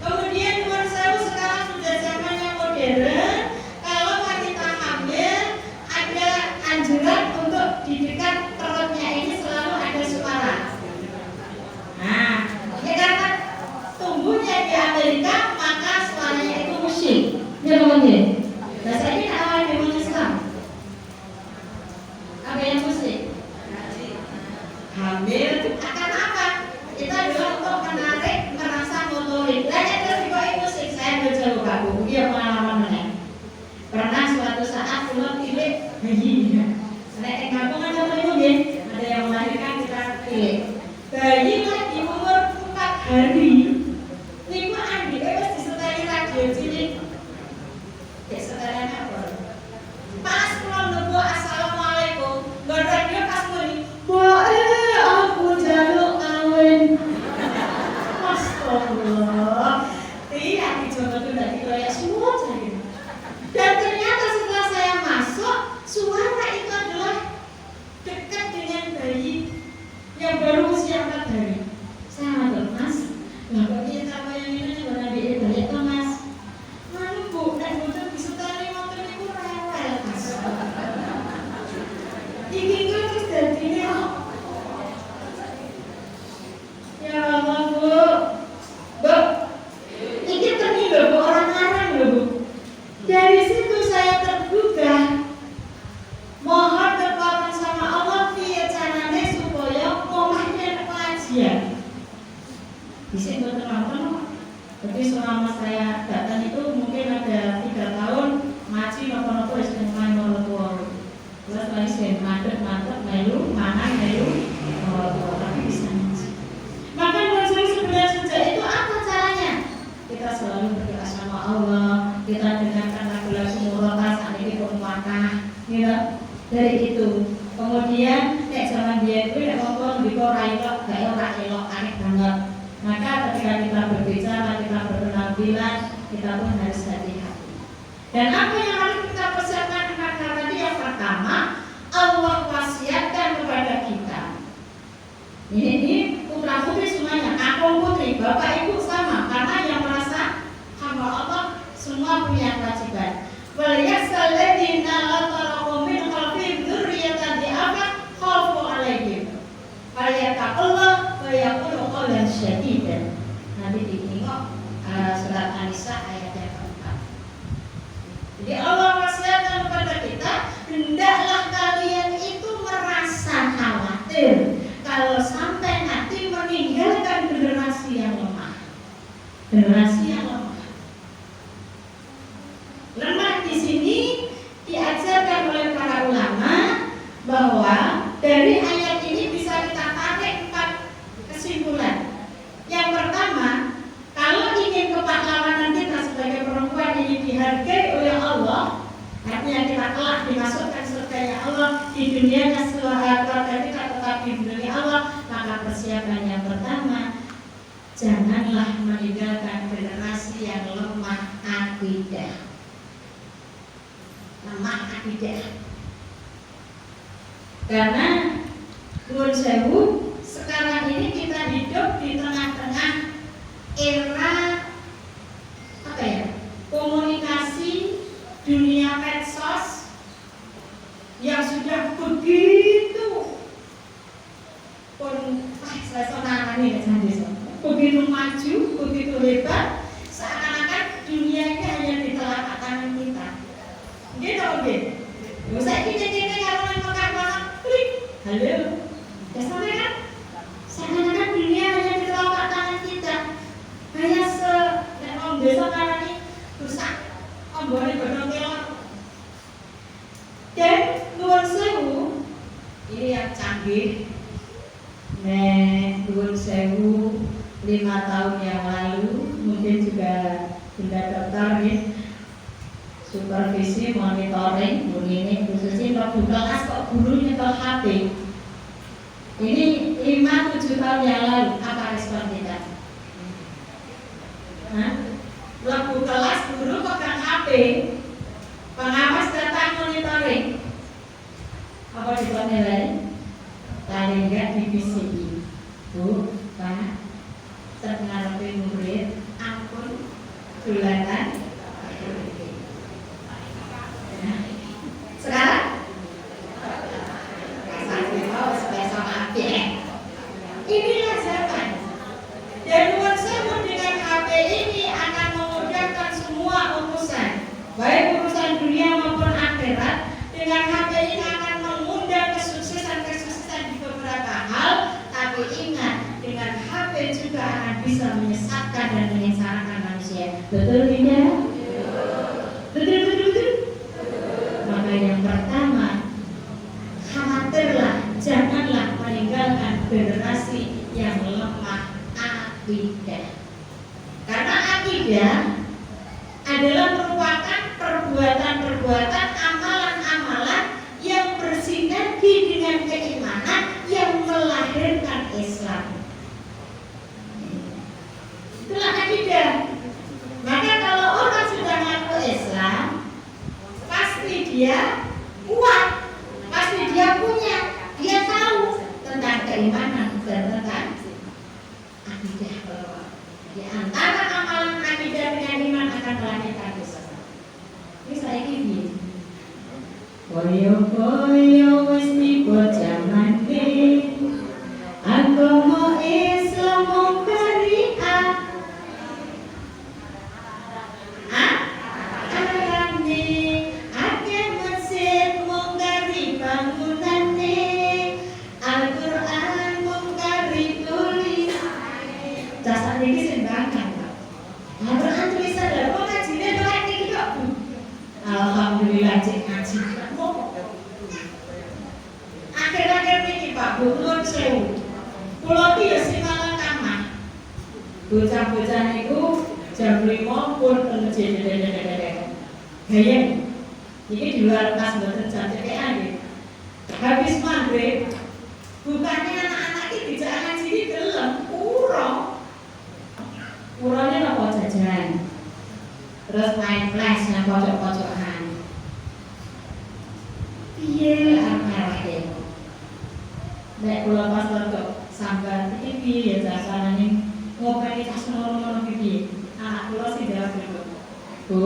kemudian Nuwun Sewu sekarang sudah zamannya modern. Kalau wanita hamil, ada anjuran untuk di dekat perutnya ini selalu ada suara. Nah, ya karena tumbuhnya di Amerika, maka suaranya itu musik. Ya teman-teman. Nah, saya ini awal dengan Islam. Apa yang musik? Hamil akan apa? Itu adalah untuk menarik, merasa motorik. Lah ya terus kok musik saya baca Pak Bu. Iya pengalaman meneh. Pernah suatu saat kula pilih bayi. Nek ing kampung ada nggih, ada yang melahirkan kita pilih. Bayi lagi umur 4 hari. Niku andike wis diseteli radio cilik. Ya setelan apa? Pas kula nunggu assalamualaikum, nggon radio pas muni, "Mbok aku jaluk kawin." Astagfirullah. Iya dijogo tuh dari kayak semua jadi. Dan ternyata setelah saya masuk, suara itu adalah dekat dengan bayi yang baru usia 4 hari. Saya ngomong, "Mas, lah kok dia sama yang ini juga nabi balik ke Mas?" "Manu Bu, nek mboten diseteli wonten niku rewel, Mas." Iki kok terus dadine kok. Ya Allah, Bu. Bu, iki teni lho Bu, orang larang lho Bu. Dari situ saya tergugah. Mohon kekuatan sama Allah piye carane supaya omahnya pengajian. Bisa mboten nonton. Jadi selama saya datang itu mungkin ada 3 tahun ngaji napa-napa wis mulai nomor tua. Terus lagi saya mantep melu, mangan melu, tapi bisa ngaji. Maka menurut saya sebenarnya sejak itu apa caranya? Kita selalu berdoa sama Allah, kita dengarkan lagu-lagu murotal saat ini pemuakah, gitu. Dari itu, kemudian nek zaman dia itu nek ngomong di elok, gak elok, aneh banget. Maka ketika kita berbicara, kita berpenampilan, kita pun harus hati-hati. Dan apa yang harus kita persiapkan karena tadi yang pertama, Allah wasiatkan kepada kita. Ini putra putri semuanya, kakung putri, bapak ibu sama, karena yang merasa hamba Allah semua punya kewajiban. Waliyasal ladina latarakum min khalfihim dzurriyyatan di'afat khawfu 'alaihim. Falyataqullah wa yaqulu qawlan syadidan. Nanti ditengok surat An-Nisa ayat yang keempat. Jadi Allah wasiatkan kepada kita, hendaklah kalian itu merasa khawatir kalau sampai nanti meninggalkan generasi yang lemah. Generasi yang lemah. Lemah di sini diajarkan oleh para ulama bahwa dari ayat ini bisa kita tarik 4 kesimpulan. Yang pertama, kalau ingin kepahlawanan kita sebagai perempuan ini dihargai oleh Allah, artinya kita kelak dimasukkan surganya Allah di dunia dan setelah kita tetap di dunia Allah, maka persiapan yang pertama, janganlah meninggalkan generasi yang lemah akidah. Lemah akidah. Karena Nuwun Sewu, sekarang ini kita hidup di tengah-tengah era apa ya? Komunikasi dunia medsos yang sudah begitu begitu maju, begitu hebat, seakan-akan dunia ini hanya di telapak tangan kita. Gitu, oke. Saya kira-kira kalau makan klik, halo, Ya sampai kan? Seakan-akan dunia hanya di telapak tangan kita. Kayak om desa karena ini rusak, om boleh berdoa. Dan nuwun sewu, ini yang canggih. Nuwun sewu 5 tahun yang lalu, mungkin juga Bunda Dokter ya, supervisi monitoring begini khususnya waktu kelas kok guru nyetel HP. Ini 5-7 tahun yang lalu, apa respon kita? Waktu kelas guru pegang HP, pengawas datang monitoring. Apa ditonilai? Paling enggak divisi. Bu, Pak, ngarepe murid, ampun dolanan. Sekarang inilah zaman. Dan nuwun sewu dengan HP ini akan memudahkan semua urusan, baik urusan dunia maupun akhirat. Dengan HP ini akan mengundang kesuksesan di beberapa hal. Tapi ingat, dengan HP juga akan bisa menyesatkan dan menyengsarakan manusia. Betul tidak? Betul. Maka yang pertama, khawatirlah, janganlah meninggalkan generasi yang lemah akidah. Karena akidah adalah merupakan perbuatan-perbuatan, amalan-amalan yang bersinergi dengan keimanan yang melahirkan Islam. Itulah akidah. Maka kalau orang sudah ngaku Islam, pasti dia kuat, pasti dia punya, dia tahu tentang keimanan dan tentang akidah. Di antara amalan akidah dengan iman akan melahirkan Islam. Ini saya ini. Koyo wis tiba jamane, agama Islam mung syariat. Alhamdulillah cek ngaji. Akhir-akhir ini Pak Bu nuwun sewu. Kula iki ya sinalan kamar. Bocah-bocah niku jam 5 pun ngejek. Gayeng. Iki di luar kelas mboten jam cekekan nggih. Habis maghrib, bukannya anak-anak iki dijak ngaji iki gelem pura. Purane napa jajan. Terus main flash nang pojok-pojokan. Piye arep-arepe? Nek kula pas kok sambat iki piye ya jasanane ngopeni tas ngono-ngono piye? Anak kula sing jawab dulu. Bu,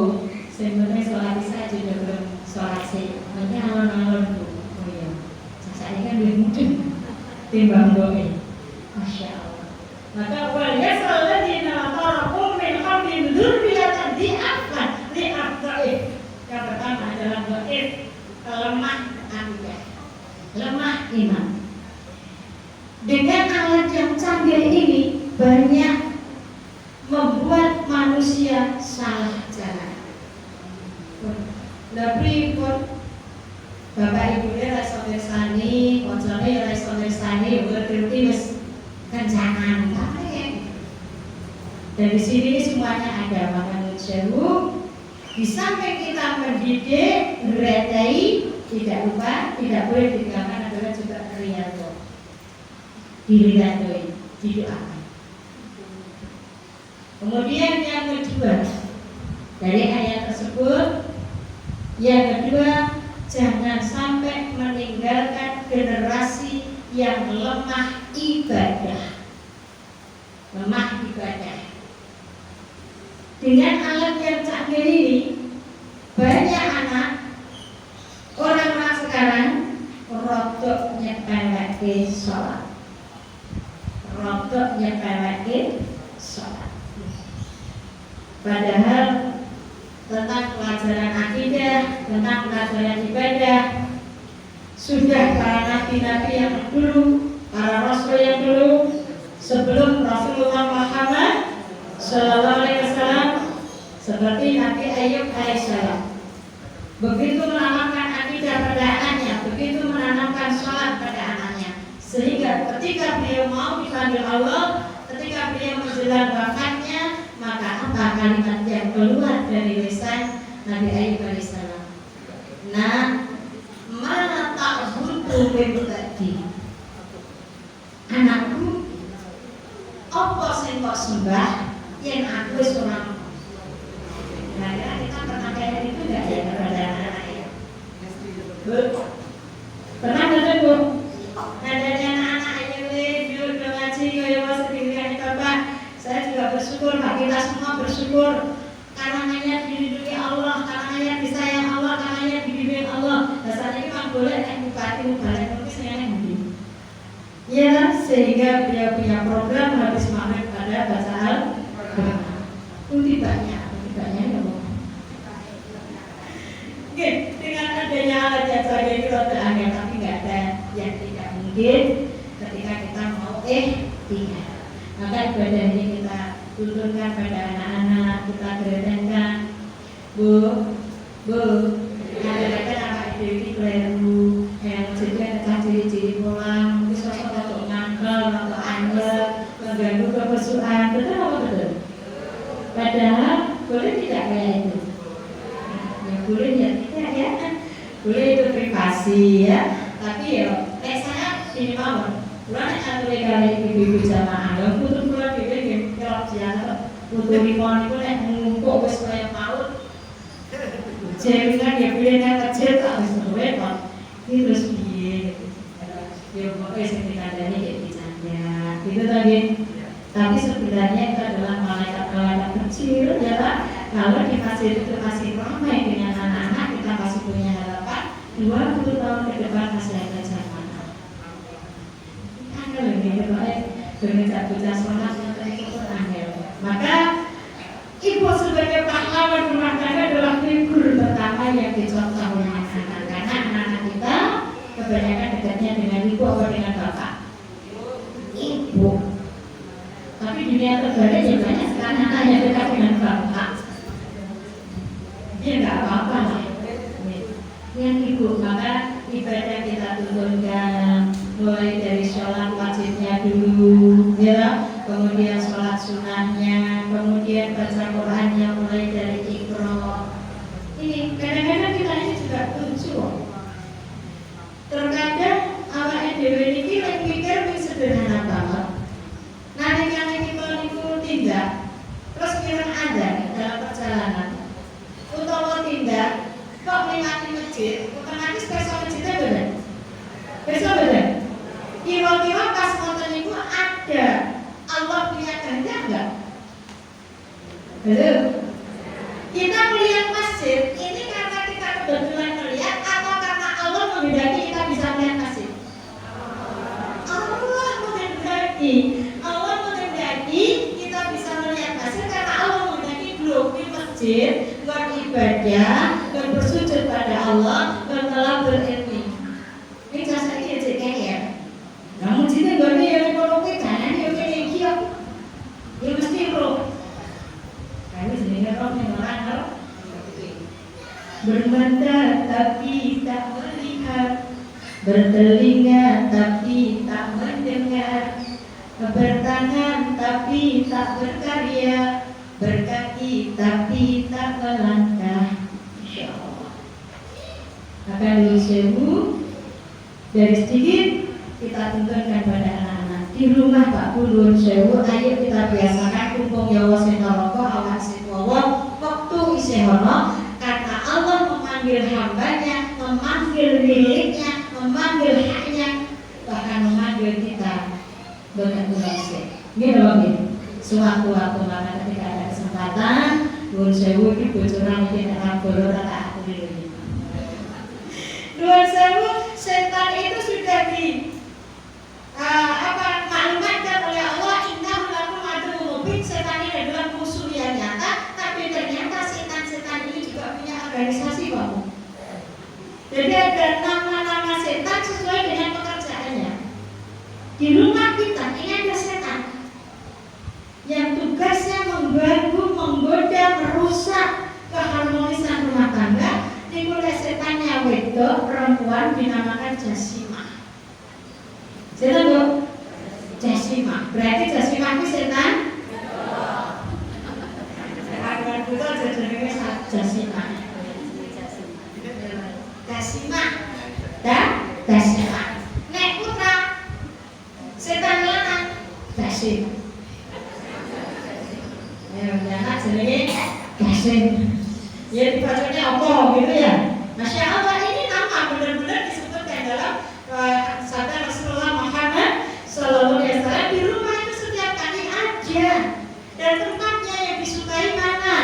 sing penting salat isya juga salat sih. Mengke alon-alon Bu. Oh iya. Jasane kan luwih mudeng timbang doe. Masya Allah. Maka wal yasal ladina tarakum min qablin dzurriyyatan di'afan li'afda'if. Yang pertama adalah dhaif, lemah akidah, lemah iman. Dengan alat yang canggih ini banyak membuat manusia salah jalan. Tapi pun Bapak Ibu ora iso mirsani, kancane ora iso mirsani, ngerti wis kencangan. Dan di sini semuanya ada, maka sewu. Di samping kita mendidik, meretai, tidak lupa, tidak boleh ditinggalkan adalah juga riyadhah. Diridhoi, didoakan. Kemudian yang kedua dari ayat tersebut, yang kedua, jangan sampai meninggalkan generasi yang lemah ibadah. Lemah ibadah. Dengan alat yang canggih ini, banyak anak orang-orang sekarang rodok nyepeleke sholat. Rodok nyepeleke sholat. Padahal tentang pelajaran akidah, tentang pelajaran ibadah, sudah para nabi-nabi yang dulu, para ketika beliau mau dipanggil Allah, ketika beliau menjelang wafatnya, maka apa kalimat yang keluar dari lisan Nabi Ayub alaihissalam? Nah, mana ta'budu min ba'di? Anakku, apa sing kok sembah yang aku wis ora. Nah, kita pernah kayak itu enggak ya kepada anak-anak ya? Pernah enggak Bu? Nadanya anak-anak ayo udah ngaji kaya mas sendirian Bapak. Saya juga bersyukur, Pak, kita semua bersyukur karenanya dilindungi Allah, karenanya disayang Allah, karenanya dibimbing Allah. Dasarnya ini memang boleh naik bupati, balik nulis yang nanti. Ya, sehingga beliau punya program habis maghrib pada baca Al-Quran. Utibanya ya Bu. Oke, dengan adanya alat yang sebagai itu terangkat, tapi nggak ada yang tidak mungkin ketika kita mau tidak. Maka ibadah ini kita tuntunkan pada anak-anak, kita gerakan Bu, ada anak dewi keliru yang juga ada ciri-ciri pulang, sosok atau ngangkel atau angel, mengganggu kebersuhan, betul apa betul? Padahal boleh tidak kayak itu? Ya boleh ya tidak ya, boleh itu privasi ya. Tapi ya, saya ini mau. Bulan yang kali ibu-ibu jamaah, dan putus bulan ibu kelak siapa, putus limon itu nek ngumpul wes kaya paut, jadikan ya pilihnya kecil tak wes repot, ini terus biye, ya pokoknya sekitar dari kayak bicaranya, gitu tadi. Tapi sebenarnya itu adalah malaikat-malaikat kecil, ya Pak. Kalau dikasih itu masih ramai dengan anak-anak, kita masih punya harapan 20 tahun ke depan masih ada zaman. Maka ibu sebagai pahlawan rumah tangga adalah figur pertama yang dicontoh oleh anak-anak. Karena anak-anak kita kebanyakan dekatnya dengan ibu atau dengan bapak. Ibu. Tapi dunia terbalik ya banyak sekali anak yang dekat dengan bapak. Ya nggak apa-apa lah. Yang ibu, maka ibadah kita turunkan mulai dari sholat wajibnya dulu, ya, kemudian sholat sunnahnya, kemudian baca Qurannya mulai dari Iqra. Ini kadang-kadang kita ini juga lucu. Terkadang awak dhewe niki lek pikir wis sederhana banget. Nalika kita niku tindak, terus kirang ada dalam perjalanan, utawa tindak kok melewati masjid, otomatis besok masjidnya bener. Besok bener. Kira-kira pas nonton itu ada Allah punya kehendak enggak? Belum. Kita melihat masjid ini karena kita kebetulan melihat atau karena Allah menghendaki kita bisa melihat masjid? Allah menghendaki. Allah menghendaki kita bisa melihat masjid karena Allah menghendaki belum di masjid beribadah dan bersujud pada Allah dan telah berilmu. Ini jasa ini jadi ya. Namun jika gak ada yang ekonomi kanan yang kayak gitu, ya mesti roh. Kami sendiri roh yang orang bermata tapi tak melihat, bertelinga tapi tak mendengar, bertangan tapi tak berkarya, berkaki tapi tak melangkah. Insya Allah. Akan disewu dari sedikit kita tuntunkan pada anak-anak di rumah Pak Pulun Sewu. Ayo kita biasakan kumpul Jawa Senoroko awak sekowo waktu isehono karena Allah memanggil hambanya, memanggil miliknya, memanggil haknya, bahkan memanggil kita benar-benar sih. Gitu loh gitu. Sewaktu-waktu maka ketika ada kesempatan Pulun Sewu itu bocoran mungkin akan bolor rata aku dulu. Nuwun sewu, setan itu sudah maklumatkan oleh Allah, innahu lakum aduwwun mubin. Setan ini adalah musuh yang nyata, tapi ternyata setan-setan ini juga punya organisasi, Pak. Jadi ada nama-nama setan sesuai dengan pekerjaannya. Di rumah kita ini ada setan yang tugasnya mengganggu, menggoda, merusak keharmonisan rumah tangga. Dimulai setannya wedok, perempuan dinamakan Jasimah. Setan Bu, Jasima. Berarti jasima itu setan. Agar kita jenenge jasima. Jasima. Jasima. Nek putra setan lanang jasim. Ya, anak jenenge jasim. Ya dibacanya apa gitu ya. Masya Allah, ini nama benar-benar disebutkan dalam sabda Rasulullah Muhammad Sallallahu Alaihi Wasallam. Di rumah itu setiap kali aja. Dan tempatnya yang disukai mana?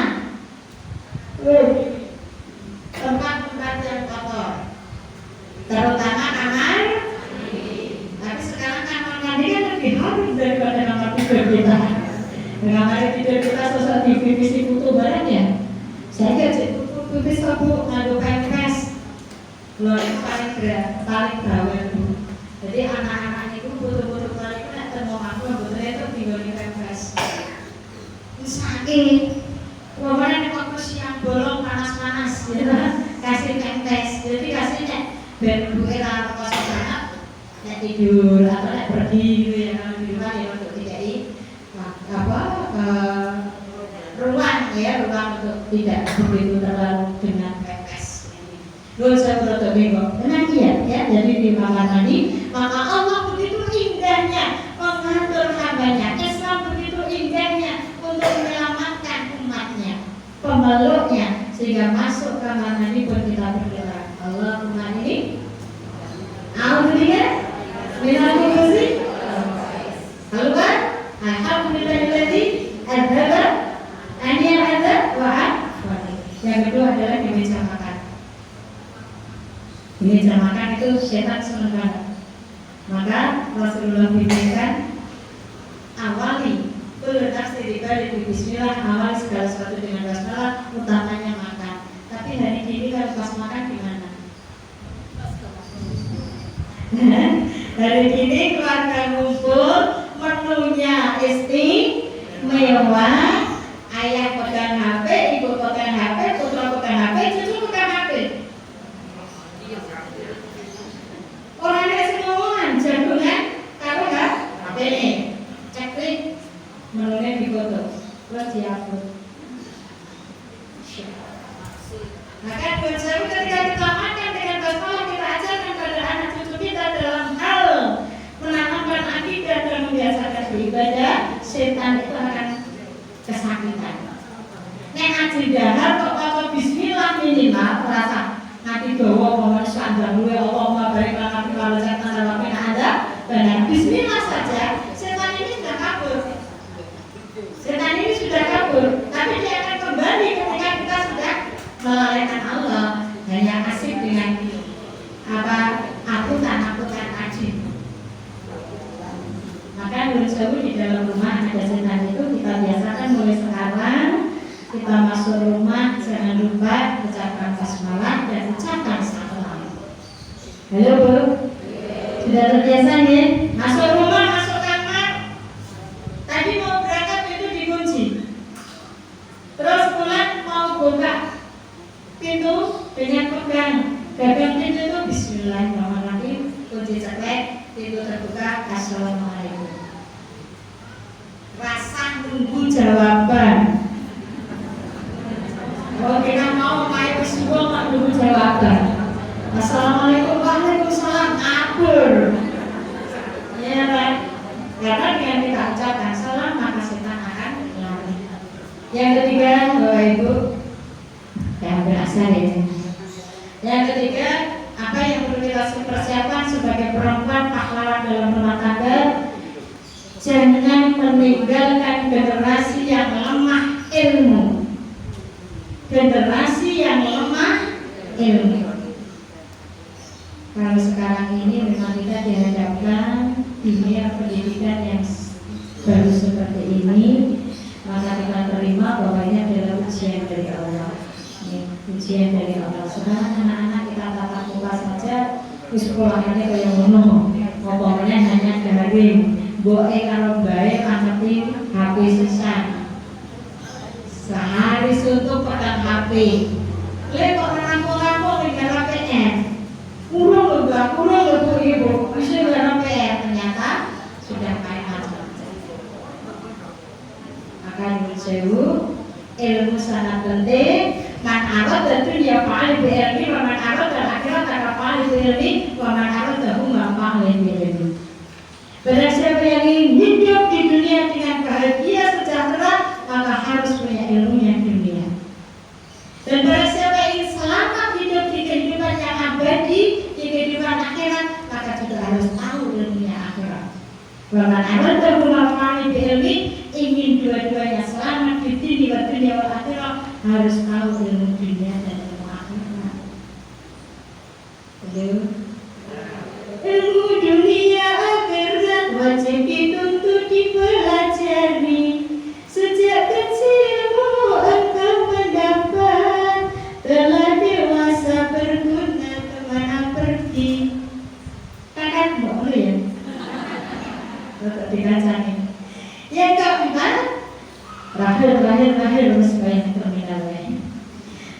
Tempat-tempat yang kotor, terutama kamar. Tapi sekarang kamar mandi kan lebih halus daripada kamar tidur kita. Kamar tidur kita sosok TV foto barang ya. Saya cek pipis aku ngadu kain keras. Loh itu paling bawel. Jadi anak-anak itu butuh-butuh paling kena temu aku sebetulnya itu tinggal di kain keras. Sakit. Kemarin waktu siang bolong panas-panas, gitu kasih kempes. Jadi kasihnya ben buke ra kos sana, nek tidur atau nek pergi gitu ya kalau di rumah ya untuk tidak ruang untuk tidak begitu terlalu dengan kempes. Lalu saya berdoa bingung, memang iya ya. Jadi di kamar mandi, maka Allah begitu indahnya mengatur hambanya. Islam begitu indahnya untuk menyelamatkan umatnya, pemeluknya, sehingga masuk kamar mandi pun kita berdoa. Allahumma ini, alhamdulillah, minal khubuzi, keluar, alhamdulillahilladzi adzaba anil adzab wa afwani. Yang kedua adalah di meja makan. Di meja makan itu setan senang banget. Maka Rasulullah bimbingkan awali bernafsi dibalik bismillah, awal segala sesuatu dengan basmalah, utamanya makan. Tapi hari ini kalau pas makan gimana? Hari ini keluarga ngumpul, menunya istimewa, ayah pegang HP, ibu pegang HP, putra pegang HP, cucu pegang HP. Orang yang semuanya jagungan, kalau nggak HP ini, ceklik, menunya difoto, terus diupload. Maka bersama ketika kita makan dengan basmalah, kita ajarkan pada anak cucu kita dalam hal menanamkan akidah dan membiasakan beribadah. Setan itu akan kesakitan. Nek ngaji dahar kok apa bismillah minimal terasa ngaji dawa mohon sandang luwe Allahumma barik lana fi ma razaqtana wa qina adzabannar. Bismillah saja setan ini sudah kabur. Setan ini sudah kabur, tapi dia akan kembali ketika kita sudah melalaikan Allah, hanya asik dengan akutan aji. Maka menurut saya di dalam rumah ada setan itu kita biasakan mulai sekarang. Kita masuk rumah jangan lupa ucapkan basmalah dan ucapkan salam. Halo Bu, sudah terbiasa nih? Masuk rumah, masuk kamar. Tadi mau berangkat itu dikunci. Terus pulang mau buka pintu dengan pegang pintu itu bismillahirrahmanirrahim, kunci ceklek, pintu terbuka, assalamualaikum. Rasa nunggu jawaban. Kalau kita mau main semua nggak nunggu jawaban. Assalamualaikum, waalaikumsalam, kabur. Ya kan? Karena dengan kita ucapkan salam maka setan akan lari. Yang ketiga, Bapak Ibu, yang berasal ya. Yang ketiga, apa yang perlu kita persiapkan sebagai perempuan pahlawan dalam rumah tangga? Jangan meninggalkan generasi yang lemah ilmu. Generasi yang lemah ilmu. Kalau sekarang ini memang kita dihadapkan dunia pendidikan yang baru seperti ini, maka kita terima bahwa ini adalah ujian dari Allah. Ujian dari Allah. Sekarang anak-anak kita tatap muka saja di sekolahannya kayak ngono. Pokoknya hanya daring. Boe kalau baik ngerti HP sisan. Sehari suntuk pegang HP. Lihat kok rampung-rampung dengan PR. Kurang lho Bu, ibu. Bisa dengan PR ternyata sudah main HP. Maka sewu ilmu sangat penting. Man arad dan dunia paling berilmi, wa man arad dan akhirat akan paling berilmi, wa man arad dan huma paling berilmi. Barang siapa yang ingin hidup di dunia dengan bahagia sejahtera, maka harus punya ilmunya dunia. Dan barang siapa yang ingin selamat hidup di kehidupan yang abadi, di kehidupan akhirat, maka juga harus tahu ilmunya akhirat. Wa man arad dan huma paling berilmi, ingin dua-duanya selamat di dunia wal akhirah, harus tahu ilmu dunia dan ilmu akhirat. Ilmu dunia akhirat wajib dituntut dipelajari. Sejak kecilmu engkau mendapat, telah dewasa berguna kemana pergi. Kakak boleh ya? Tetap dibacanya. Yang keempat, terakhir supaya terminal lain.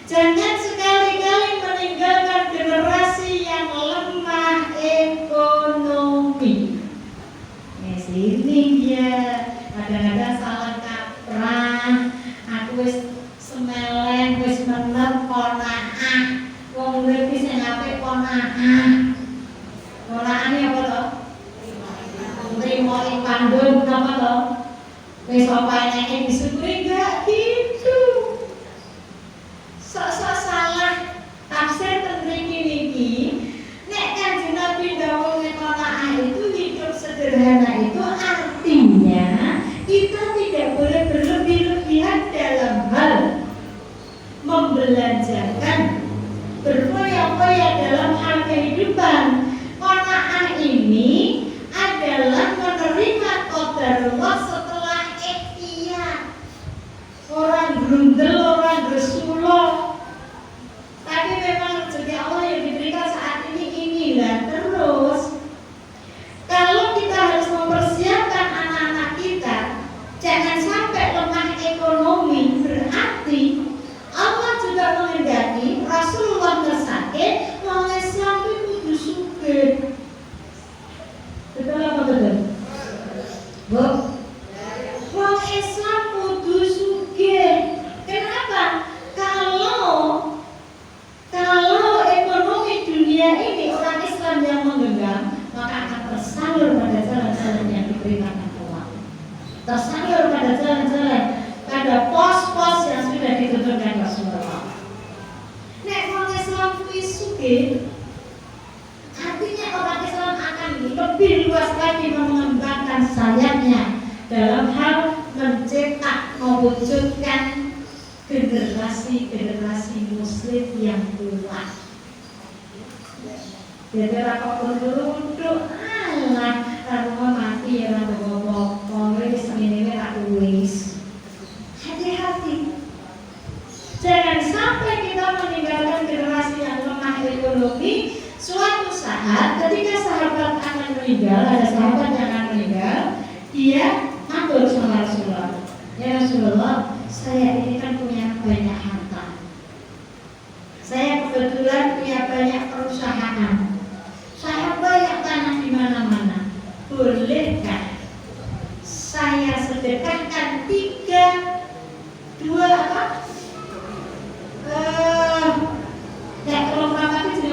Jangan sekali-kali meninggalkan generasi yang lemah ekonomi. Sini dia kadang-kadang salah kaprah. Aku wis semeleng, wis menep ponaah. Wong urip wis apik ponaah. Ponaah iki apa to? Trimo ing pandun apa to? Wis apa enake disyukuri gak gitu. Sok-sok salah tafsir mriki niki. Nek Kanjeng Nabi dawuh ponaah itu hidup sederhana itu artinya kita tidak boleh berlebih-lebihan dalam hal membelanjakan, berfoya-foya dalam hal kehidupan. Qanaah ini adalah menerima qadarullah setelah ikhtiar. Orang grundel, orang bersulo. Tapi memang rezeki Allah yang diberikan saat inilah terus. Kalau kita harus mempersiapkan anak-anak kita, jangan sampai lemah ekonomi, berarti Allah juga menghendaki Rasulullah bersake wong Islam itu kudu sugih. Betul apa betul? Bu, wong Islam kudu sugih. Kenapa? Kalau ekonomi dunia ini orang Islam yang menggenggam, maka akan tersalur pada jalan-jalan yang diberikan Allah. Tersalur pada jalan-jalan, pada pos-pos yang sudah ditentukan Rasulullah. Nek orang Islam kuwi sugih, artinya orang Islam akan lebih luas lagi mengembangkan sayapnya dalam hal mencetak, mewujudkan generasi muslim yang kuat. Jadi apapun duduk, alah, rumah mati ya bawa-bawa, wis ini aku wis. Hati-hati. Jangan sampai kita meninggalkan generasi yang lemah ekonomi. Suatu saat ketika sahabat akan meninggal, ada sahabat yang akan meninggal, dia matur sama Rasulullah. Ya Rasulullah, saya ini kan punya banyak harta. Saya kebetulan punya banyak perusahaan. Saya banyak tanah di mana-mana. Bolehkah saya sedekahkan 2 kalau berapa itu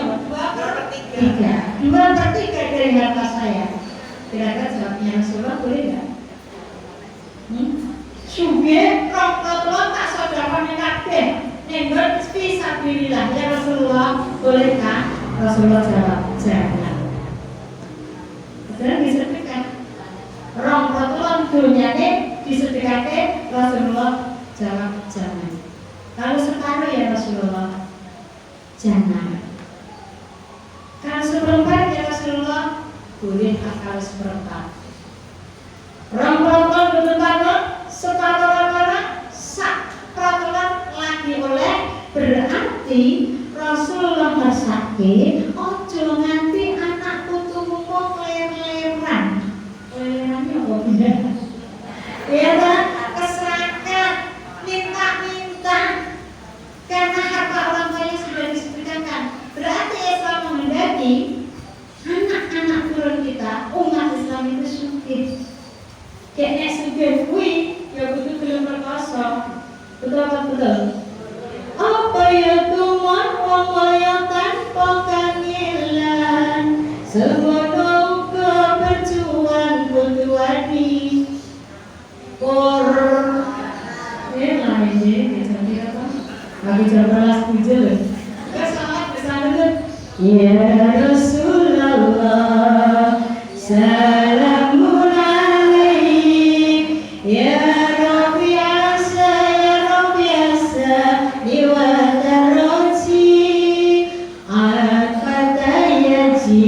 2/3 dari harta saya. Kira-kira jawabnya Rasulullah boleh nggak? Sugih rokok tak sedekahne kabeh. Nenggon fisabilillah ya Rasulullah, bolehkah? Rasulullah jawab, jangan. Padahal disedekah. Rokok dunyane disedekahke, Rasulullah jawab jangan. Kalau separuh ya Rasulullah, jangan. Kalau seperempat ya Rasulullah, boleh kalau seperempat. Rokok betul-betul separuh sak peraturan lagi oleh, berarti Rasulullah bersake ojo nganti anak putumu klereran. Klererannya apa benda? Ya kan, keserakan, minta-minta, karena harta orang tuanya sudah disediakan. Berarti Islam menghendaki anak-anak turun kita, umat Islam itu sugih. Kayak sugih kuwi ya butuh belum Betul apa betul? Apa ya tuman wong kaya tanpa kangelan, semono kepercuan kudu adi por lain deh jadi apa? Lagi jam belas puja loh. Selamat bersama. Ya Rasulullah, salamun alaik. Ya Rabbi asa, ya Rabbi asa, diwataroji al-fatayaji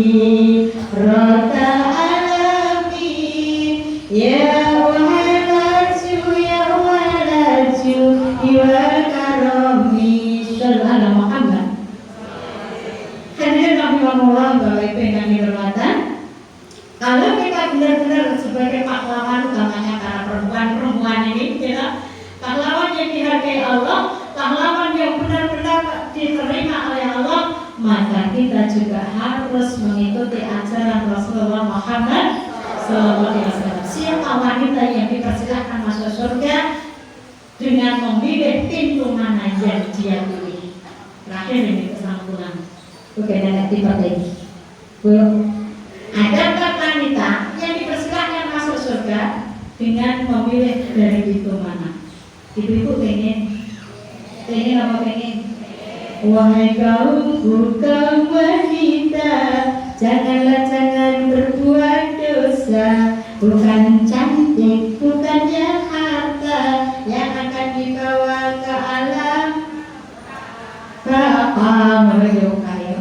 rota alamin. Ya walaju, ya walaju, iwal karomi. Sallu ala Muhammad. Hadirin rahimahullah, Bapak Ibu yang dihormati, kalau kita benar-benar sebagai pahlawan, utamanya para perempuan-perempuan ini, ya, pahlawan yang dihargai Allah, pahlawan yang benar-benar diterima oleh Allah, maka kita juga harus mengikuti ajaran Rasulullah Muhammad SAW. Siapa wanita yang dipersilakan masuk surga dengan memilih pintu mana yang dia pilih. Terakhir ini kesimpulan. Oke, dan tipe lagi. Ada wanita yang dipersilakan masuk surga dengan memilih dari pintu mana. Ibu-ibu pengen apa pengen? Wahai kaum bukan wanita, jangan berbuat dosa. Bukan cantik, bukannya harta yang akan dibawa ke alam bapa menuju kayu.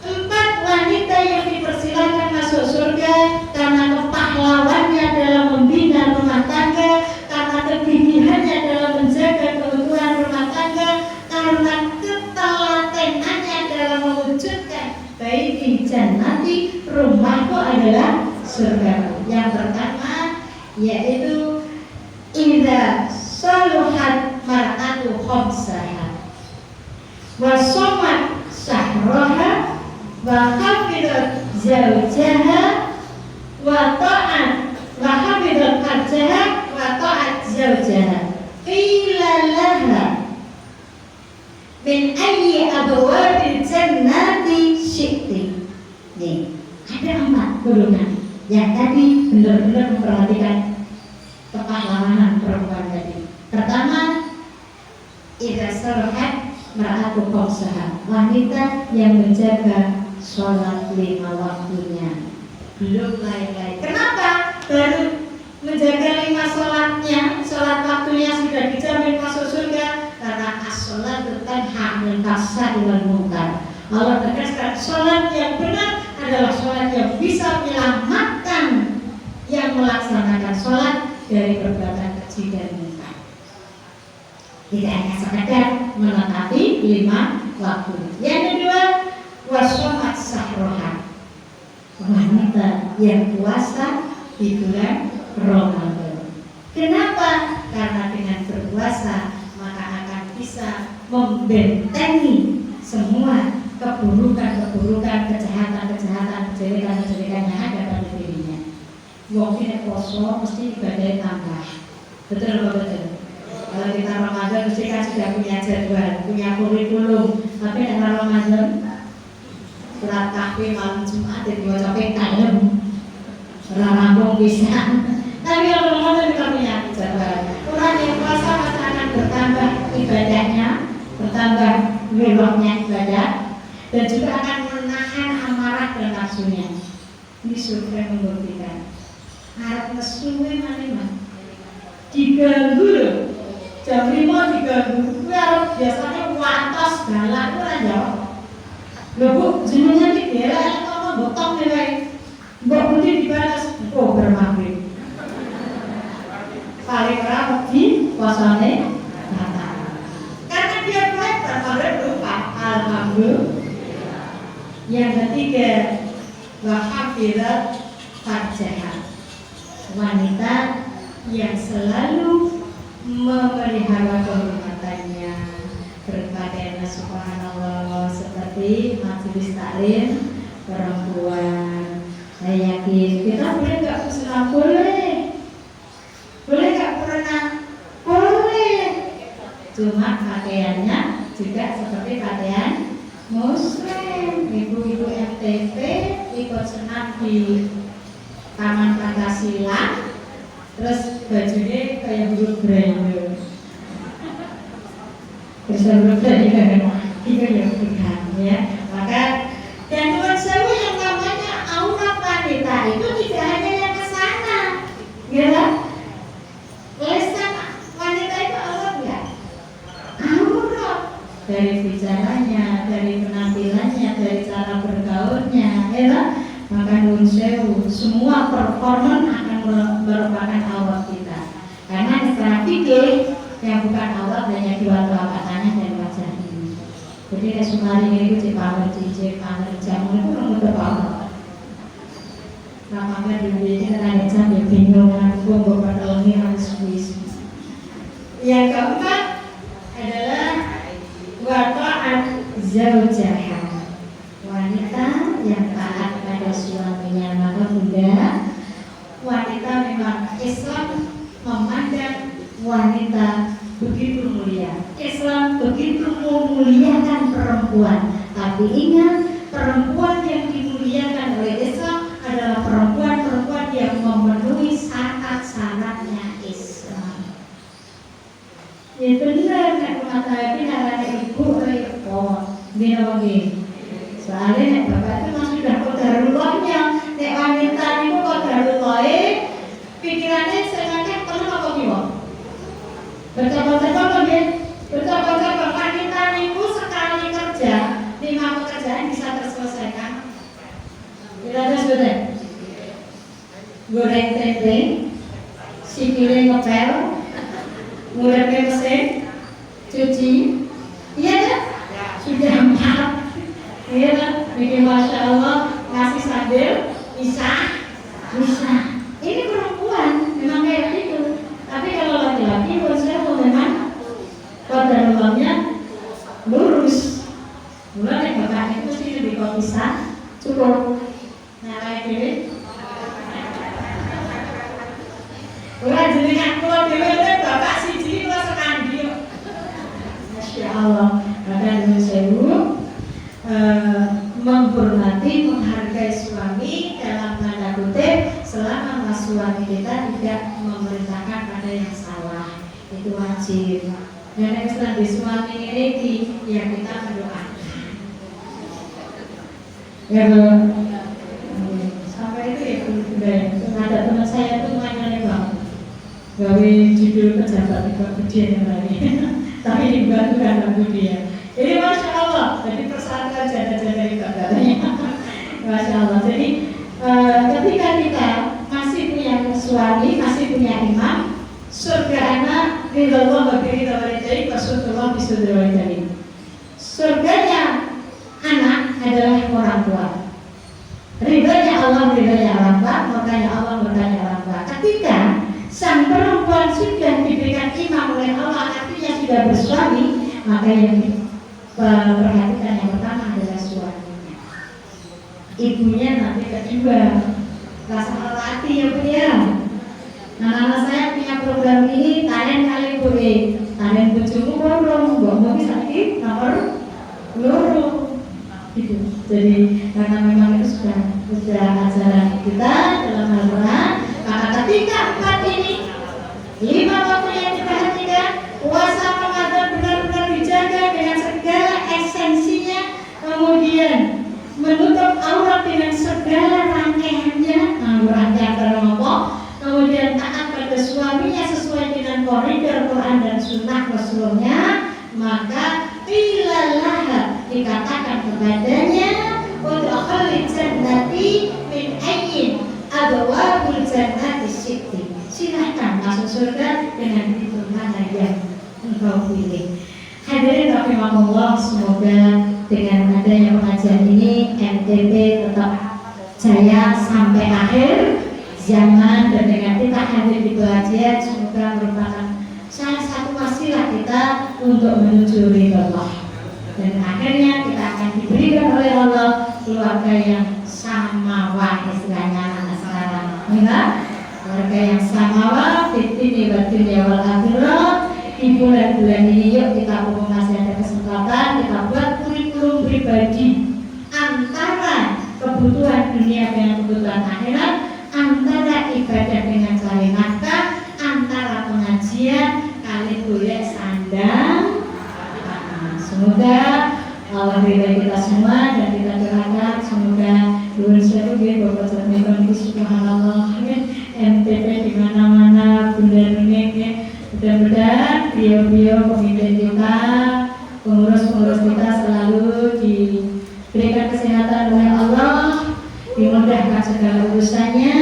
4 wanita yang dipersilakan masuk surga karena kepahlawannya dalam membina rumah tangga, karena kegigihannya dalam menjaga keutuhan rumah tangga, karena ketelatenannya dalam mewujudkan baiti jannati, rumahku adalah surga. Yang pertama yaitu idza saluhat mar'atu khamsaha wa shamat syahraha wa hafidat zawjaha wa ta'at wa hafidat farjaha wa ta'at zawjaha. Qila laha min ayyi abwabil jannati syi'ti. Nih, ada 4 golongan yang tadi benar-benar memperhatikan kepahlawanan perempuan tadi. Pertama, idza saluhat mar'atu khamsaha, wanita yang menjaga sholat 5 waktunya. Belum lain-lain. Kenapa baru menjaga 5 sholatnya, sholat waktunya sudah dijamin masuk surga? Karena as-sholatu tanha 'anil fahsya'i wal munkar. Allah tegaskan sholat yang benar adalah sholat yang bisa menyelamatkan yang melaksanakan sholat dari perbuatan keji dan munkar. Tidak hanya sekedar menetapi 5 waktu. Yang kedua, washomat sahroha, wanita yang puasa di bulan Ramadan. Kenapa? Karena dengan berpuasa maka akan bisa membentengi semua keburukan-keburukan, kejahatan-kejahatan, kejelekan-kejelekan yang ada pada dirinya. Wong nek poso mesti ibadah tambah. Betul apa betul? Kalau kita Ramadan mesti kan sudah punya jadwal, punya kurikulum. Tapi nek Ramadan surat tahfidz malam Jumat diwaca kalem. Ora rampung pisan. Tapi kalau Ramadan kita punya jadwal. Orang yang puasa maka akan bertambah ibadahnya, bertambah wilayahnya ibadah, dan juga akan menahan amarah dan nafsunya. Ini survei membuktikan. Harap nesuwe mana diganggu loh. Jam 5 diganggu. Gue harus biasanya wantos galak gue aja. Loh bu, jenengnya di daerah kamu botong nilai. Mbak Budi dibalas. Oh bermakhluk. Paling ramah di puasane karena dia baik bermakhluk lupa. Alhamdulillah. Yang ketiga, wahafirat farjaha, wanita yang selalu memelihara kehormatannya, berpakaian subhanallah seperti majelis taklim perempuan. Saya yakin kita boleh nggak Muslim? Boleh nggak pernah cuma pakaiannya juga seperti pakaian Muslim. Ibu-ibu FTV ikut senam di Taman Pancasila, terus bajunya kayak buruk brand. Terus buruk brand itu yang bukan ya. Maka dan Tuhan Sewu yang namanya aurat wanita itu tidak hanya yang ke sana, ya. Lesan wanita itu aurat nggak? Aurat dari bicaranya, dari penampilannya, dari cara bergaulnya, ya. Maka Tuhan Sewu semua performan akan merupakan aurat kita. Karena secara fikih yang bukan aurat hanya dua telapak tangan dan wajah ini. Jadi kesumari ini itu pamer cincin, pamer jamu itu orang terpamer. Nah pamer di dunia kita ada jam ya bingung, aku beberapa ini harus wis. Yang keempat adalah wata'at zaujah, wanita yang taat pada suaminya. Maka Bunda, wanita memang Islam memandang wanita begitu mulia. Islam begitu memuliakan perempuan. Tapi ingat, perempuan yang dimuliakan oleh Islam adalah perempuan-perempuan yang memenuhi syarat-syaratnya Islam. Ya benar, nek rumah tangga ada ibu repot. Gini lagi. Soalnya nek bapak itu masih sudah qadarullah-nya. Nek wanita itu qadarullah-e pikirannya sengaja penuh apa gimana? Bercoba-coba kan, bercoba-coba wanita itu sekali kerja 5 pekerjaan bisa terselesaikan. Kita tes betul. Goreng tempe, sikile ngepel, ngurep mesin, cuci, iya kan? Sudah 4, iya kan? Bikin masya Allah, ngasih sambal, bisa. Ini perempuan memang kayak gitu. Tapi kalau laki-laki buat saya memang qadarullah-nya lurus. Mulai bapaknya itu mesti lebih kok bisa cukup. Nah kayak gini. Mulai jenengan keluar dewe bapak siji keluar sekandi. Masya Allah. Maka Nuhun Sewu menghormati, menghargai suami dalam tanda kutip selama suami kita tidak memerintahkan pada yang salah, itu wajib. Dan yang setelah suami ini ya kita berdoa. Ya sampai itu ya udah. Ada teman saya tuh nanya bang, gawe judul pejabat di Budian yang lagi, tapi dibantu karena Budian. Jadi masya Allah, jadi persatuan janda-janda itu katanya. Masya Allah. Jadi ketika kita masih punya suami, masih punya imam, surga anak ridallah wa biridha walidayni wa surgullah bisudri walidayni. Surganya anak adalah orang tua. Ridhonya Allah, ridhonya orang tua, murkanya Allah, murkanya orang tua. Ketika sang perempuan sudah diberikan imam oleh Allah, artinya sudah bersuami, maka yang perhatikan yang pertama adalah suaminya. Ibunya nanti kedua. Rasa hati ya Bu ya. Nah, anak saya punya program ini, tanya kali Bu tanya bojomu borong, mbok bisa iki nomor loro. Gitu. Jadi karena memang itu sudah ajaran kita dalam Al-Quran, maka ketika 4 ini 5 waktu yang diperhatikan, puasa Ramadan benar-benar dijaga dengan segala esensinya, kemudian menutup aurat dengan segala rangkaiannya, rangkaian apa? Kemudian taat pada suaminya sesuai dengan koridor Quran dan Sunnah Rasulnya, maka ilalah dikatakan kepadanya untuk khalid jannati min ayyin adwabul jannati syi'ti. Silahkan masuk surga dengan pintu mana yang engkau pilih. Hadirin rahimakumullah, semoga dengan adanya pengajian ini NTT tetap jaya sampai akhir zaman, dan dengan kita hadir di pengajian semoga merupakan salah satu wasilah kita untuk menuju ridha Allah. Dan akhirnya kita akan diberikan oleh Allah keluarga yang samawah, istilahnya anak sekarang. Keluarga yang samawah, fitni wa dunya wal akhirah, di bulan-bulan ini yuk kita masih ada kesempatan kita buat kurikulum pribadi antara kebutuhan dunia dengan kebutuhan akhirat, antara ibadah dengan cari nafkah, antara pengajian kalian boleh sandang. Semoga Allah beri kita semua dan kita doakan semoga Tuhan selalu Bapak Jami'an subhanallah MTP di mana-mana Bunda Nuning ya. Mudah-mudahan beliau-beliau pemimpin kita, pengurus-pengurus kita selalu diberikan kesehatan oleh Allah, dimudahkan segala urusannya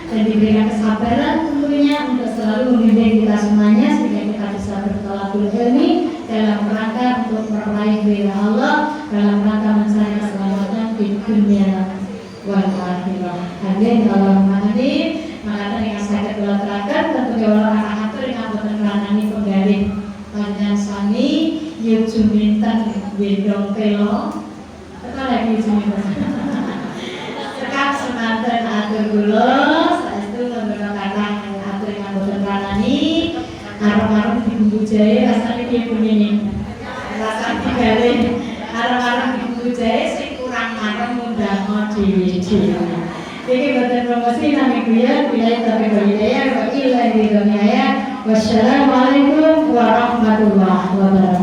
dan diberikan kesabaran tentunya untuk selalu membimbing kita semuanya sehingga kita bisa bertolakul ilmi dalam rangka untuk meraih ridha Allah, dalam rangka mencari keselamatan di dunia wal akhirah. Amin Allahumma amin. Maka yang sakit kula terakan tentu kawula atur ingkang boten ranani penggalih panjang sami yuk juminten gendong telo. Apa lagi juminten? Sekap semanten atur kula saestu mboten kathah atur ingkang boten ranani arep-arep dibumbu jahe rasane piye bunine? Rasane digalih arep-arep dibumbu jahe sing kurang marem undang dhewe-dhewe. Ini buatan promosi nami kuya tapi hidayah wa ilahi dunia. Wassalamualaikum warahmatullahi wabarakatuh.